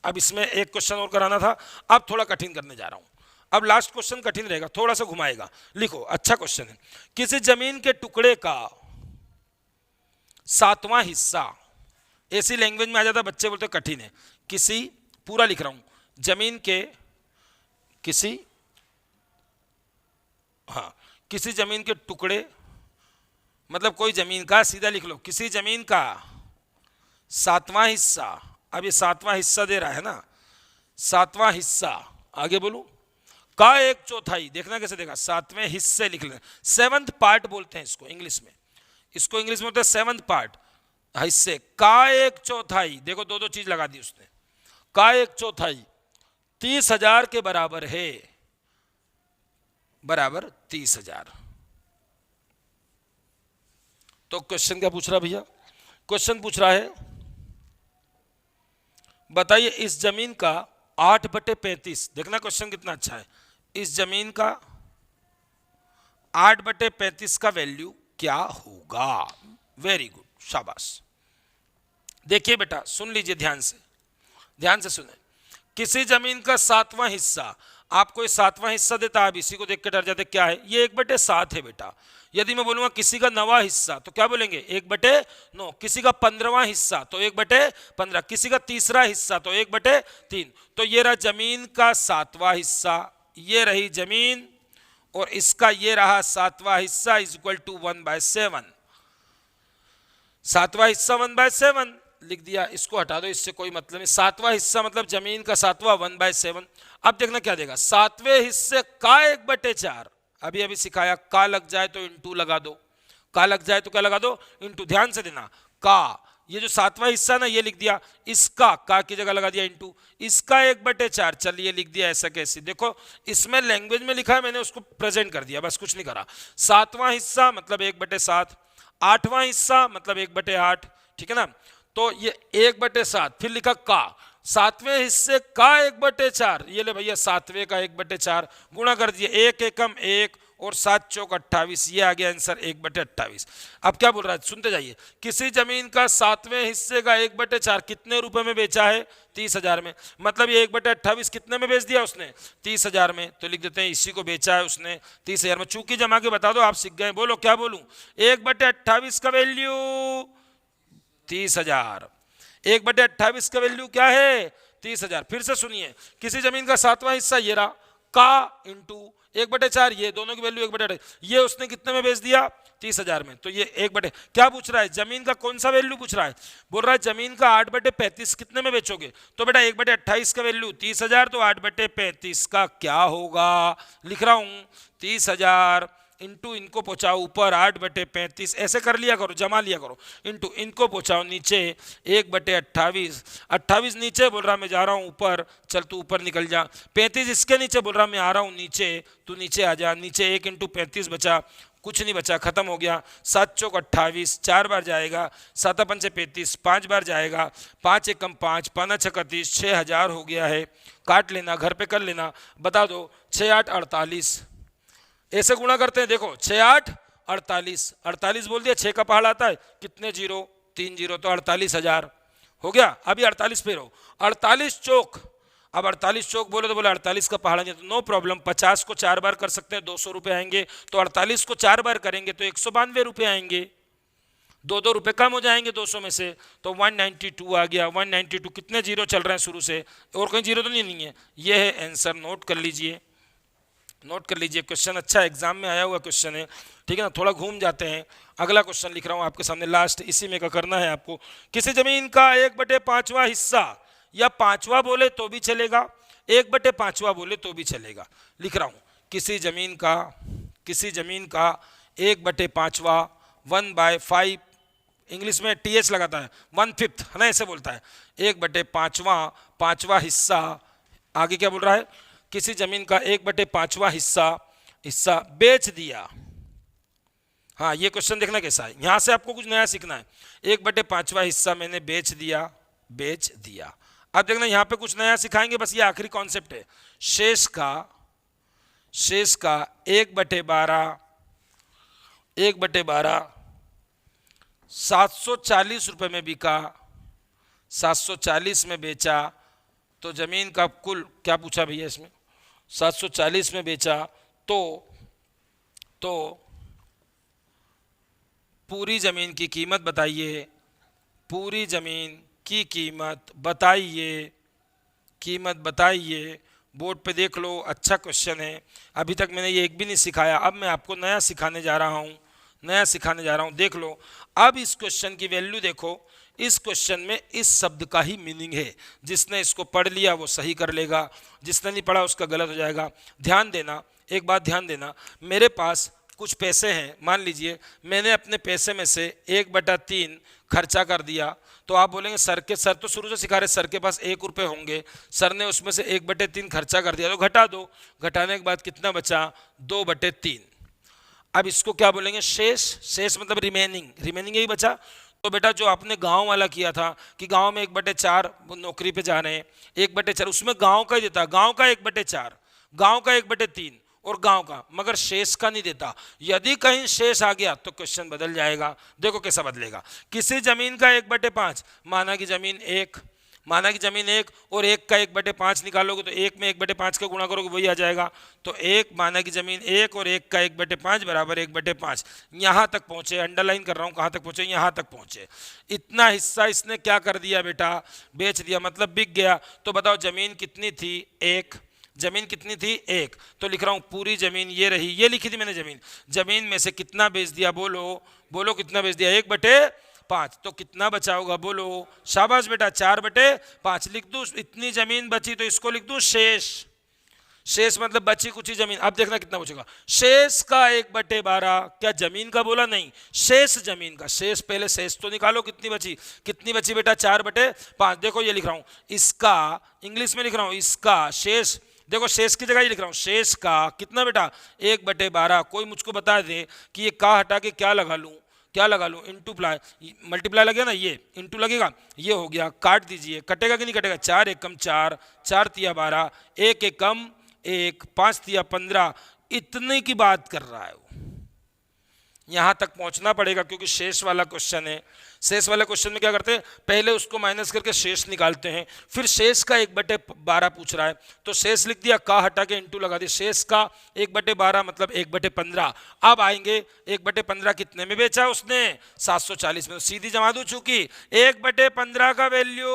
[SPEAKER 1] अब इसमें एक क्वेश्चन और कराना था, अब थोड़ा कठिन करने जा रहा हूं। अब लास्ट क्वेश्चन कठिन रहेगा, थोड़ा सा घुमाएगा, लिखो, अच्छा क्वेश्चन है। किसी जमीन के टुकड़े का 7वां हिस्सा, ऐसी लैंग्वेज में आ जाता बच्चे बोलते कठिन है, किसी, पूरा लिख रहा हूं, जमीन के किसी, हाँ किसी जमीन के टुकड़े, मतलब कोई जमीन का, सीधा लिख लो, किसी जमीन का 7वां हिस्सा, अब ये 7वां हिस्सा दे रहा है ना, 7वां हिस्सा, आगे बोलूं, का 1/4, देखना कैसे देगा, 7वें हिस्से लिख लेना, 7th पार्ट बोलते हैं इसको इंग्लिश में, इसको इंग्लिश में बोलते हैं 7th पार्ट, हिस्से का 1/4, देखो दो दो चीज लगा दी उसने, का 1/4 30,000 के बराबर है, बराबर 30,000। तो क्वेश्चन क्या पूछ रहा भैया, क्वेश्चन पूछ रहा है बताइए इस जमीन का 8/35, देखना क्वेश्चन कितना अच्छा है, इस जमीन का 8/35 का वैल्यू क्या होगा। वेरी गुड, शाबाश। देखिए बेटा सुन लीजिए ध्यान से, ध्यान से सुने, किसी जमीन का 7वां हिस्सा, आपको ये 7वां हिस्सा देता है, आप इसी को देख के डर जाते क्या है, ये 1/7 है बेटा। यदि मैं बोलूंगा किसी का 9वां हिस्सा तो क्या बोलेंगे 1/9, किसी का 15वां हिस्सा तो 1/15, किसी का 3रा हिस्सा तो 1/3। तो ये रहा जमीन का 7वां हिस्सा, ये रही जमीन, और इसका ये रहा 7वां हिस्सा इज इक्वल टू 1/7, 7वां हिस्सा 1/7 लिख दिया, इसको हटा दो, इससे कोई मतलब नहीं, 7वां हिस्सा मतलब जमीन का 7वां 1/7। अब देखना क्या देगा, 7वें हिस्से का 1/4, अभी अभी सिखाया, का लग जाए तो इंटू लगा दो, का लग जाए तो क्या लगा दो, इंटू, ध्यान से देना, का, ये जो 7वां हिस्सा ना ये लिख दिया, इसका का की जगह लगा दिया इंटू, इसका 1/4, चलिए लिख दिया ऐसा कैसे, देखो इसमें लैंग्वेज में लिखा है, मैंने उसको प्रेजेंट कर दिया, बस कुछ नहीं करा। 7वां हिस्सा मतलब 1/7, 8वां हिस्सा मतलब 1/8, ठीक है ना, तो ये 1/7, फिर लिखा का, 7वें हिस्से का 1/4, ये ले भैया 7वें का 1/4, गुणा कर दिए, 1 एकम 1 और 7 चौक 28, ये आ गया आंसर 1/28। अब क्या बोल रहा है सुनते जाइए, किसी जमीन का 7वें हिस्से का 1/4 कितने रुपए में बेचा है, 30,000 में, मतलब ये 1/28 कितने में बेच दिया उसने, 30,000 में, तो लिख देते हैं इसी को बेचा है उसने 30,000 में। चूंकि जमा के बता दो, आप सीख गए, बोलो क्या बोलूं, 1/28 का वैल्यू 30,000, 1/28 का वैल्यू क्या है 30,000। फिर से सुनिए, किसी जमीन का 7वां हिस्सा ये रहा, का इंटू 1/4, ये दोनों की वैल्यू 1/2, ये उसने कितने में बेच दिया 30,000 में, तो ये 1/, क्या पूछ रहा है जमीन का कौन सा वैल्यू पूछ रहा है, बोल रहा है जमीन का 8/35 कितने में बेचोगे, तो बेटा 1/28 का वैल्यू 30,000, तो 8/35 का क्या होगा, लिख रहा हूं 30,000 इंटू इनको पहुंचाओ ऊपर 8/35, ऐसे कर लिया करो, जमा लिया करो, इंटू इनको पहुंचाओ नीचे 1/28, 28 नीचे बोल रहा मैं जा रहा हूं ऊपर, चल तू ऊपर निकल जा, 35 इसके नीचे बोल रहा मैं आ रहा हूं नीचे, तू नीचे आ जा, नीचे 1 इंटू 35 बचा, कुछ नहीं बचा, खत्म हो गया, 7 चौक 28, 4 बार जाएगा, 7 पंचे 35, 5 बार जाएगा, 5 एकम 5, 5 छक्का 30, 6,000 हो गया है, काट लेना, घर पे कर लेना, बता दो 6 8 48, ऐसे गुणा करते हैं, देखो 6 8 48, 48 बोल दिया, 6 का पहाड़ आता है, कितने जीरो, 3 जीरो, तो 48,000 हो गया। अभी 48 पे रहो, 48 चौक, अब 48 चौक बोलो तो बोले 48 का पहाड़ नहीं, तो नो प्रॉब्लम, 50 को 4 बार कर सकते हैं, 200 रुपये आएंगे, तो 48 को 4 बार करेंगे तो 192 रुपये आएंगे, 2 रुपये कम हो जाएंगे 200 में से, तो 192 आ गया। 192 कितने जीरो चल रहे हैं शुरू से, और कहीं जीरो तो नहीं है, ये है आंसर, नोट कर लीजिए, नोट कर लीजिए, क्वेश्चन अच्छा एग्जाम में आया हुआ क्वेश्चन है, ठीक है ना, थोड़ा घूम जाते हैं। अगला क्वेश्चन लिख रहा हूं आपके सामने, लास्ट इसी में का करना है आपको, किसी जमीन का 1/5वां हिस्सा, या 5वां बोले तो भी चलेगा, 1/5वां बोले तो भी चलेगा, लिख रहा हूं किसी जमीन का 1/5वां, 1/5, इंग्लिश में TH लगाता है, 1/5 है ना, ऐसे बोलता है, 1/5वां, 5वां हिस्सा, आगे क्या बोल रहा है, किसी जमीन का 1/5वां हिस्सा बेच दिया। हाँ, ये क्वेश्चन देखना कैसा है, यहां से आपको कुछ नया सीखना है, 1/5वां हिस्सा मैंने बेच दिया। अब देखना यहां पे कुछ नया सिखाएंगे, बस ये आखिरी कॉन्सेप्ट है, शेष का 1/12, 740 रुपए में बिका, 740 में बेचा, तो जमीन का कुल क्या पूछा भैया इसमें, 740 में बेचा, तो पूरी जमीन की कीमत बताइए, पूरी जमीन की कीमत बताइए, बोर्ड पे देख लो, अच्छा क्वेश्चन है, अभी तक मैंने ये एक भी नहीं सिखाया, अब मैं आपको नया सिखाने जा रहा हूँ, देख लो। अब इस क्वेश्चन की वैल्यू देखो, इस क्वेश्चन में इस शब्द का ही मीनिंग है, जिसने इसको पढ़ लिया वो सही कर लेगा, जिसने नहीं पढ़ा उसका गलत हो जाएगा। ध्यान देना, एक बात ध्यान देना, मेरे पास कुछ पैसे हैं, मान लीजिए मैंने अपने पैसे में से 1/3 खर्चा कर दिया, तो आप बोलेंगे सर तो शुरू से सिखा रहे, सर के पास 1 रुपये होंगे, सर ने उसमें से 1/3 खर्चा कर दिया, तो घटा दो, घटाने के बाद कितना बचा 2/3। अब इसको क्या बोलेंगे, शेष मतलब रिमेनिंग यही बचा। तो बेटा जो आपने गांव वाला किया था कि गांव में 1/4 नौकरी पे जा रहे हैं, 1/4 उसमें गांव का ही देता, गांव का 1/4, गांव का 1/3 और गांव का, मगर शेष का नहीं देता। यदि कहीं शेष आ गया तो क्वेश्चन बदल जाएगा। देखो कैसा बदलेगा, किसी जमीन का 1/5, माना कि जमीन 1 और 1 का 1/5 निकालोगे तो 1 में 1/5 का गुणा करोगे वही आ जाएगा। तो 1 माना कि जमीन 1 और 1 का 1/5 बराबर 1/5। यहाँ तक पहुँचे, अंडरलाइन कर रहा हूँ, कहाँ तक पहुँचे, यहाँ तक पहुँचे। इतना हिस्सा इसने क्या कर दिया बेटा, बेच दिया, मतलब बिक गया। तो बताओ जमीन कितनी थी, 1, जमीन कितनी थी 1, तो लिख रहा हूँ पूरी जमीन ये रही, ये लिखी थी मैंने जमीन में से कितना बेच दिया, बोलो कितना बेच दिया, 1/5, तो कितना बचा होगा, बोलो, शाबाश बेटा 4/5 लिख दूं। इतनी जमीन बची तो इसको लिख दूं शेष मतलब बची कुछ ही जमीन। अब देखना कितना बचेगा, शेष का 1/12, क्या जमीन का बोला, नहीं, शेष जमीन का, शेष पहले शेष तो निकालो, कितनी बची बेटा 4/5। देखो ये लिख रहा हूं, इसका इंग्लिश में लिख रहा हूं, इसका शेष, देखो शेष की जगह ये लिख रहा हूं, शेष का कितना बेटा 1/12। कोई मुझको बता दे कि ये का हटा के क्या लगा लूं, इंटू मल्टीप्लाई लगेगा ना, ये इंटू लगेगा, ये हो गया, काट दीजिए, कटेगा कि नहीं कटेगा, 4 एकम 4, 4 तिया 12, 1 एकम 1, 5 तिया 15, इतने की बात कर रहा है वो। यहां तक पहुंचना पड़ेगा क्योंकि शेष वाला क्वेश्चन है। शेष वाले क्वेश्चन में क्या करते हैं, पहले उसको माइनस करके शेष निकालते हैं, फिर शेष का 1/12 पूछ रहा है तो शेष लिख दिया, का हटा के इंटू लगा दिया, शेष का 1/12 मतलब 1/15। अब आएंगे 1/15 कितने में बेचा उसने, 740 में, तो सीधी जमा दूं, चूंकि 1/15 का वैल्यू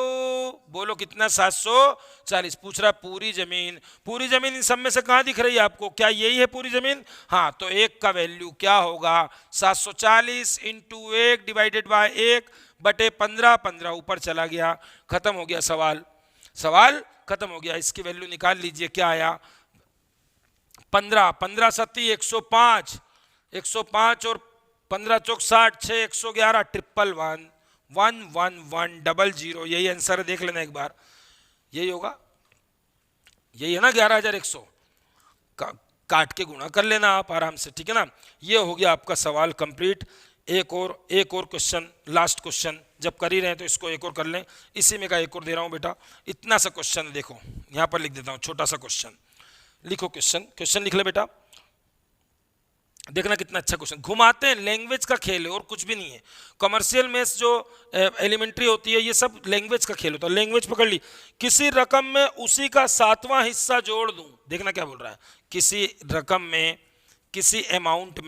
[SPEAKER 1] बोलो कितना, 740। पूछ रहा पूरी जमीन, पूरी जमीन इन सब में से कहां दिख रही है आपको, क्या यही है पूरी जमीन, हाँ, तो 1 का वैल्यू क्या होगा, 740 इंटू 1 डिवाइडेड बाय 1/15, 15 ऊपर चला गया, खत्म हो गया सवाल, सवाल खत्म हो गया। इसकी वैल्यू निकाल लीजिए, क्या आया, 15, 15 सत्ती 105, 105 और 15 चौक 60, 6 111, 111 11100, यही आंसर है, देख लेना एक बार, यही होगा, यही है ना 11100, काट के गुणा कर लेना आप आराम से, ठीक है ना। ये हो गया आपका सवाल कंप्लीट। एक और क्वेश्चन, लास्ट क्वेश्चन, जब कर ही रहे हैं तो इसको एक और कर लें, इसी में का एक और दे रहा हूं बेटा, इतना सा क्वेश्चन है, देखो यहां पर लिख देता हूं, छोटा सा क्वेश्चन लिखो, क्वेश्चन लिख ले बेटा, देखना कितना अच्छा क्वेश्चन। घुमाते हैं, लैंग्वेज का खेल है और कुछ भी नहीं है। कमर्शियल मैथ्स जो एलिमेंट्री होती है ये सब लैंग्वेज का खेल होता है। लैंग्वेज पकड़ ली, किसी रकम में उसी का 7वां हिस्सा जोड़ दूं, देखना क्या बोल रहा है, किसी रकम में, किसी अमाउंट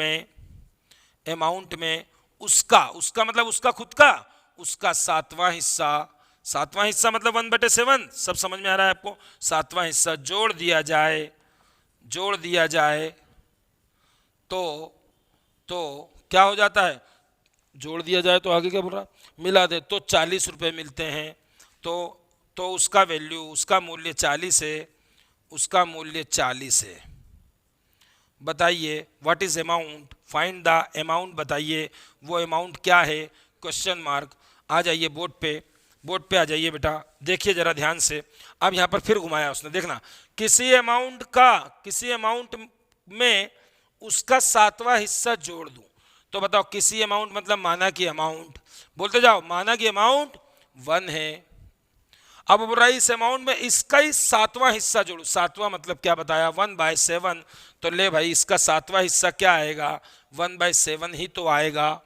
[SPEAKER 1] में उसका मतलब उसका खुद का, उसका 7वां हिस्सा, 7वां हिस्सा मतलब 1/7, सब समझ में आ रहा है आपको, 7वां हिस्सा जोड़ दिया जाए तो क्या हो जाता है, जोड़ दिया जाए तो आगे क्या बोल रहा, मिला दे तो 40 रुपए मिलते हैं, तो उसका वैल्यू, उसका मूल्य 40 है, उसका मूल्य 40 है। बताइए what is amount, find the amount, बताइए वो अमाउंट क्या है, क्वेश्चन मार्क। आ जाइए बोर्ड पे आ जाइए बेटा, देखिए जरा ध्यान से। अब यहाँ पर फिर घुमाया उसने, देखना, किसी अमाउंट में उसका 7वां हिस्सा जोड़ दूं, तो बताओ किसी अमाउंट मतलब माना कि अमाउंट, बोलते जाओ, माना कि अमाउंट 1 है। अब बोल रहा है इस अमाउंट में इसका ही 7वां हिस्सा जोड़ू, 7वां मतलब क्या बताया, 1/7, तो ले भाई इसका 7वां हिस्सा क्या आएगा, 1/7 ही तो आएगा।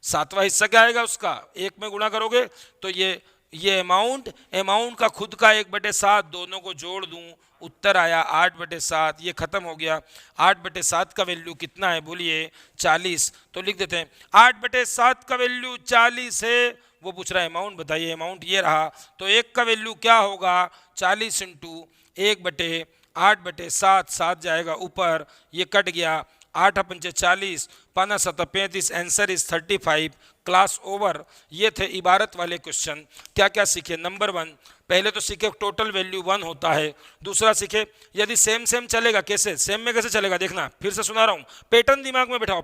[SPEAKER 1] 7वां हिस्सा क्या आएगा उसका, 1 में गुणा करोगे तो ये अमाउंट का खुद का 1/7, दोनों को जोड़ दूं, उत्तर आया 8/7, ये खत्म हो गया। 8/7 का वैल्यू कितना है बोलिए, 40, तो लिख देते हैं 8/7 का वैल्यू 40 है। वो पूछ रहा है अमाउंट बताइए, अमाउंट ये रहा, तो 1 का वैल्यू क्या होगा, 40 इंटू 1/8/7, 7 जाएगा ऊपर, ये कट गया, 8 पंचे 40, 5 7 35, आंसर इज 35। Class over. ये थे इबारत वाले क्वेश्चन। क्या क्या सीखे, नंबर 1, पहले तो सीखे टोटल वैल्यू 1 होता है। दूसरा सीखे यदि सेम चलेगा, कैसे सेम में कैसे चलेगा, देखना फिर से सुना रहा हूँ, पैटर्न दिमाग में बैठाओ,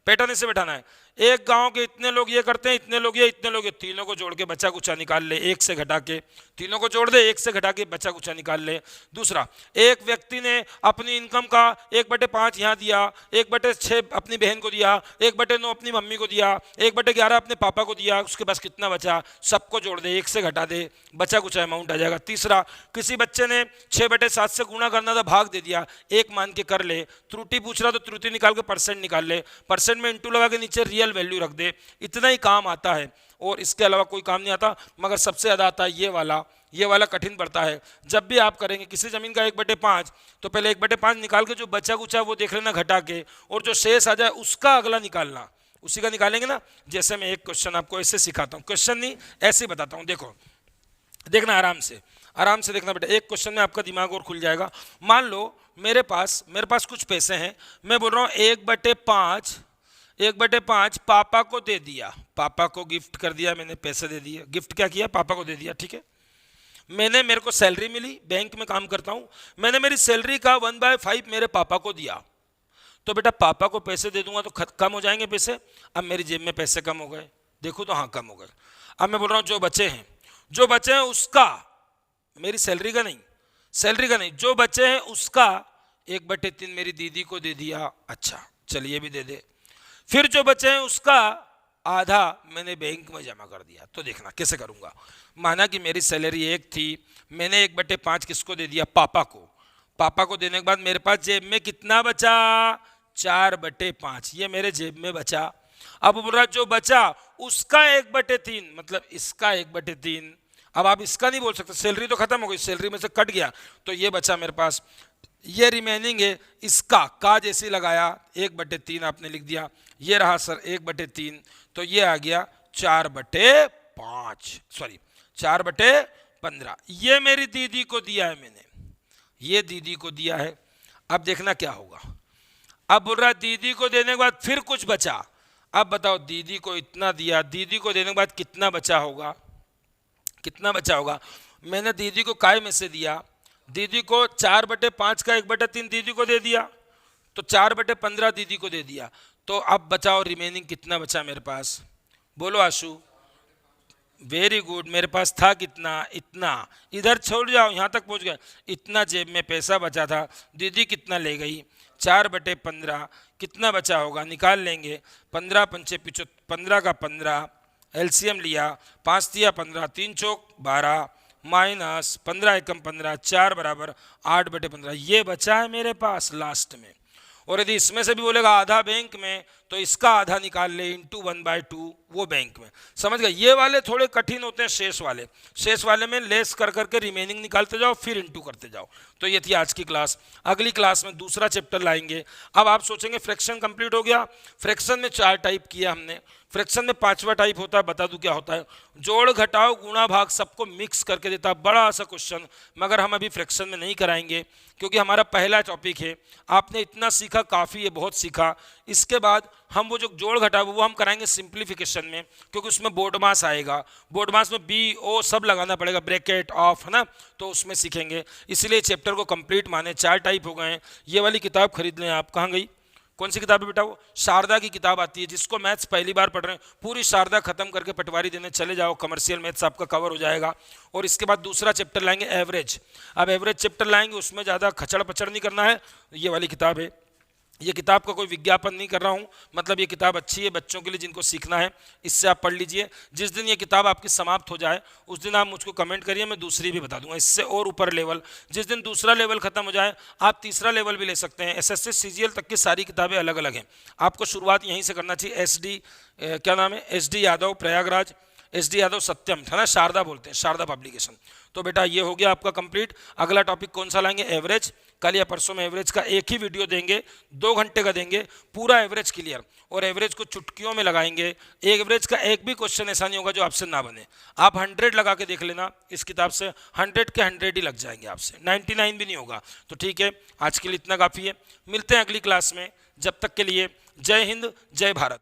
[SPEAKER 1] पैटर्न इसे बैठाना है। एक गांव के इतने लोग ये करते हैं, इतने लोग ये, इतने लोग ये, तीनों को जोड़ के बचा कुचा निकाल ले, 1 से घटा के, तीनों को जोड़ दे, 1 से घटा के बचा कुचा निकाल ले। दूसरा, एक व्यक्ति ने अपनी इनकम का 1/5 यहाँ दिया, 1/6 अपनी बहन को दिया, 1/9 अपनी मम्मी को दिया, 1/11 अपने पापा को दिया, उसके पास कितना बचा, सबको जोड़ दे, 1 से घटा दे, बचा कुचा अमाउंट आ जाएगा। तीसरा, किसी बच्चे ने 6/7 से गुणा करना था, भाग दे दिया, 1 मान के कर ले। त्रुटि पूछ रहा तो त्रुटि निकाल के परसेंट निकाल ले, परसेंट में इंटू लगा के नीचे रियल वैल्यू रख दे। इतना ही काम आता है और इसके अलावा कोई काम नहीं आता। मगर सबसे ज़्यादा आता है ये वाला कठिन पड़ता है। जब भी आप करेंगे किसी जमीन का 1/5, तो पहले 1/5 निकाल के जो बचा कुचा वो देख लेना घटा के, और जो शेष आ जाए उसका अगला निकालना, उसी का निकालेंगे ना। जैसे मैं एक क्वेश्चन आपको ऐसे सिखाता हूँ, क्वेश्चन नहीं ऐसे बताता हूँ, देखो देखना आराम से देखना बेटा। एक क्वेश्चन में आपका दिमाग और खुल जाएगा। मान लो मेरे पास कुछ पैसे हैं, मैं बोल रहा हूँ 1/5 पापा को दे दिया, पापा को गिफ्ट कर दिया, मैंने पैसे दे दिए, गिफ्ट क्या किया, पापा को दे दिया, ठीक है। मेरे को सैलरी मिली, बैंक में काम करता हूँ, मैंने मेरी सैलरी का 1/5 मेरे पापा को दिया, तो बेटा पापा को पैसे दे दूंगा तो कम हो जाएंगे पैसे। अब मेरी जेब में पैसे कम हो गए, देखो तो हाँ कम हो गए। अब मैं बोल रहा हूँ जो बचे हैं उसका, मेरी सैलरी का नहीं, जो बचे हैं उसका 1/3 मेरी दीदी को दे दिया, अच्छा चलिए भी दे दे। फिर जो बचे हैं उसका आधा मैंने बैंक में जमा कर दिया। तो देखना कैसे करूंगा। माना कि मेरी सैलरी 1 थी, मैंने 1/5 किसको दे दिया, पापा को देने के बाद मेरे पास जेब में कितना बचा, 4/5, ये मेरे जेब में बचा। अब बोल रहा जो बचा उसका 1/3, मतलब इसका 1/3। अब आप इसका नहीं बोल सकते, सैलरी तो खत्म हो गई, सैलरी में से कट गया, तो ये बचा मेरे पास, ये रिमेनिंग है इसका, का जैसे लगाया 1/3 आपने लिख दिया, ये रहा सर 1/3, तो ये आ गया 4/5, सॉरी 4/15। ये मेरी दीदी को दिया है मैंने, ये दीदी को दिया है। अब देखना क्या होगा। अब बोल रहा दीदी को देने के बाद फिर कुछ बचा। अब बताओ दीदी को इतना दिया, दीदी को देने के बाद कितना बचा होगा, कितना बचा होगा। मैंने दीदी को काय में से दिया, दीदी को 4/5 का 1/3 दीदी को दे दिया, तो 4/15 दीदी को दे दिया। तो अब बचाओ रिमेनिंग कितना बचा मेरे पास, बोलो आशु। वेरी गुड, मेरे पास था कितना, इतना, इधर छोड़ जाओ, यहाँ तक पहुँच गया, इतना जेब में पैसा बचा था। दीदी कितना ले गई, 4/15, कितना बचा होगा निकाल लेंगे, 15 पंचे 15 का 15, एलसीएम लिया, 5 दिया 15, 3 चौक 12 माइनस 15 एकम 15, 4 बराबर 8/15, ये बचा है मेरे पास लास्ट में। और यदि इसमें से भी बोलेगा आधा बैंक में, तो इसका आधा निकाल ले इंटू 1/2 वो बैंक में। समझ गए, ये वाले थोड़े कठिन होते हैं, शेष वाले में लेस कर करके रिमेनिंग निकालते जाओ, फिर इंटू करते जाओ। तो ये थी आज की क्लास। अगली क्लास में दूसरा चैप्टर लाएंगे। अब आप सोचेंगे फ्रैक्शन कंप्लीट हो गया, फ्रैक्शन में 4 टाइप किया हमने, फ्रैक्शन में 5वां टाइप होता है, बता दूं क्या होता है, जोड़ घटाओ गुणा भाग सबको मिक्स करके देता है, बड़ा सा क्वेश्चन, मगर हम अभी फ्रैक्शन में नहीं कराएंगे क्योंकि हमारा पहला टॉपिक है। आपने इतना सीखा काफ़ी है, बहुत सीखा। इसके बाद हम वो जो जोड़ घटाव वो हम कराएंगे सिंप्लीफिकेशन में, क्योंकि उसमें बोर्ड मास आएगा, बोर्ड मास में बी ओ सब लगाना पड़ेगा, ब्रैकेट ऑफ, है ना, तो उसमें सीखेंगे। इसलिए चैप्टर को कंप्लीट माने, 4 टाइप हो गए हैं। ये वाली किताब खरीद लें आप, कहाँ गई, कौन सी किताब है बेटा, वो शारदा की किताब आती है। जिसको मैथ्स पहली बार पढ़ रहे हैं, पूरी शारदा खत्म करके पटवारी देने चले जाओ, कमर्शियल मैथ्स आपका कवर हो जाएगा। और इसके बाद दूसरा चैप्टर लाएंगे एवरेज। अब एवरेज चैप्टर लाएंगे, उसमें ज़्यादा खचड़ पचड़ नहीं करना है। ये वाली किताब है, ये किताब का कोई विज्ञापन नहीं कर रहा हूँ, मतलब ये किताब अच्छी है बच्चों के लिए जिनको सीखना है, इससे आप पढ़ लीजिए। जिस दिन ये किताब आपकी समाप्त हो जाए उस दिन आप मुझको कमेंट करिए, मैं दूसरी भी बता दूंगा इससे और ऊपर लेवल। जिस दिन दूसरा लेवल खत्म हो जाए आप तीसरा लेवल भी ले सकते हैं। एसएससी सीजीएल तक की सारी किताबें अलग अलग हैं, आपको शुरुआत यहीं से करना चाहिए। एसडी क्या नाम है, एसडी यादव प्रयागराज, एसडी यादव सत्यम, है ना, शारदा बोलते हैं, शारदा पब्लिकेशन। तो बेटा ये हो गया आपका कंप्लीट। अगला टॉपिक कौन सा लाएंगे, एवरेज। कल या परसों में एवरेज का एक ही वीडियो देंगे, 2 घंटे का देंगे, पूरा एवरेज क्लियर, और एवरेज को चुटकियों में लगाएंगे। एवरेज का एक भी क्वेश्चन ऐसा नहीं होगा जो आपसे ना बने। आप 100 लगा के देख लेना, इस किताब से 100 के 100 ही लग जाएंगे आपसे, 99 भी नहीं होगा। तो ठीक है, आज के लिए इतना काफ़ी है, मिलते हैं अगली क्लास में। जब तक के लिए जय हिंद, जय भारत।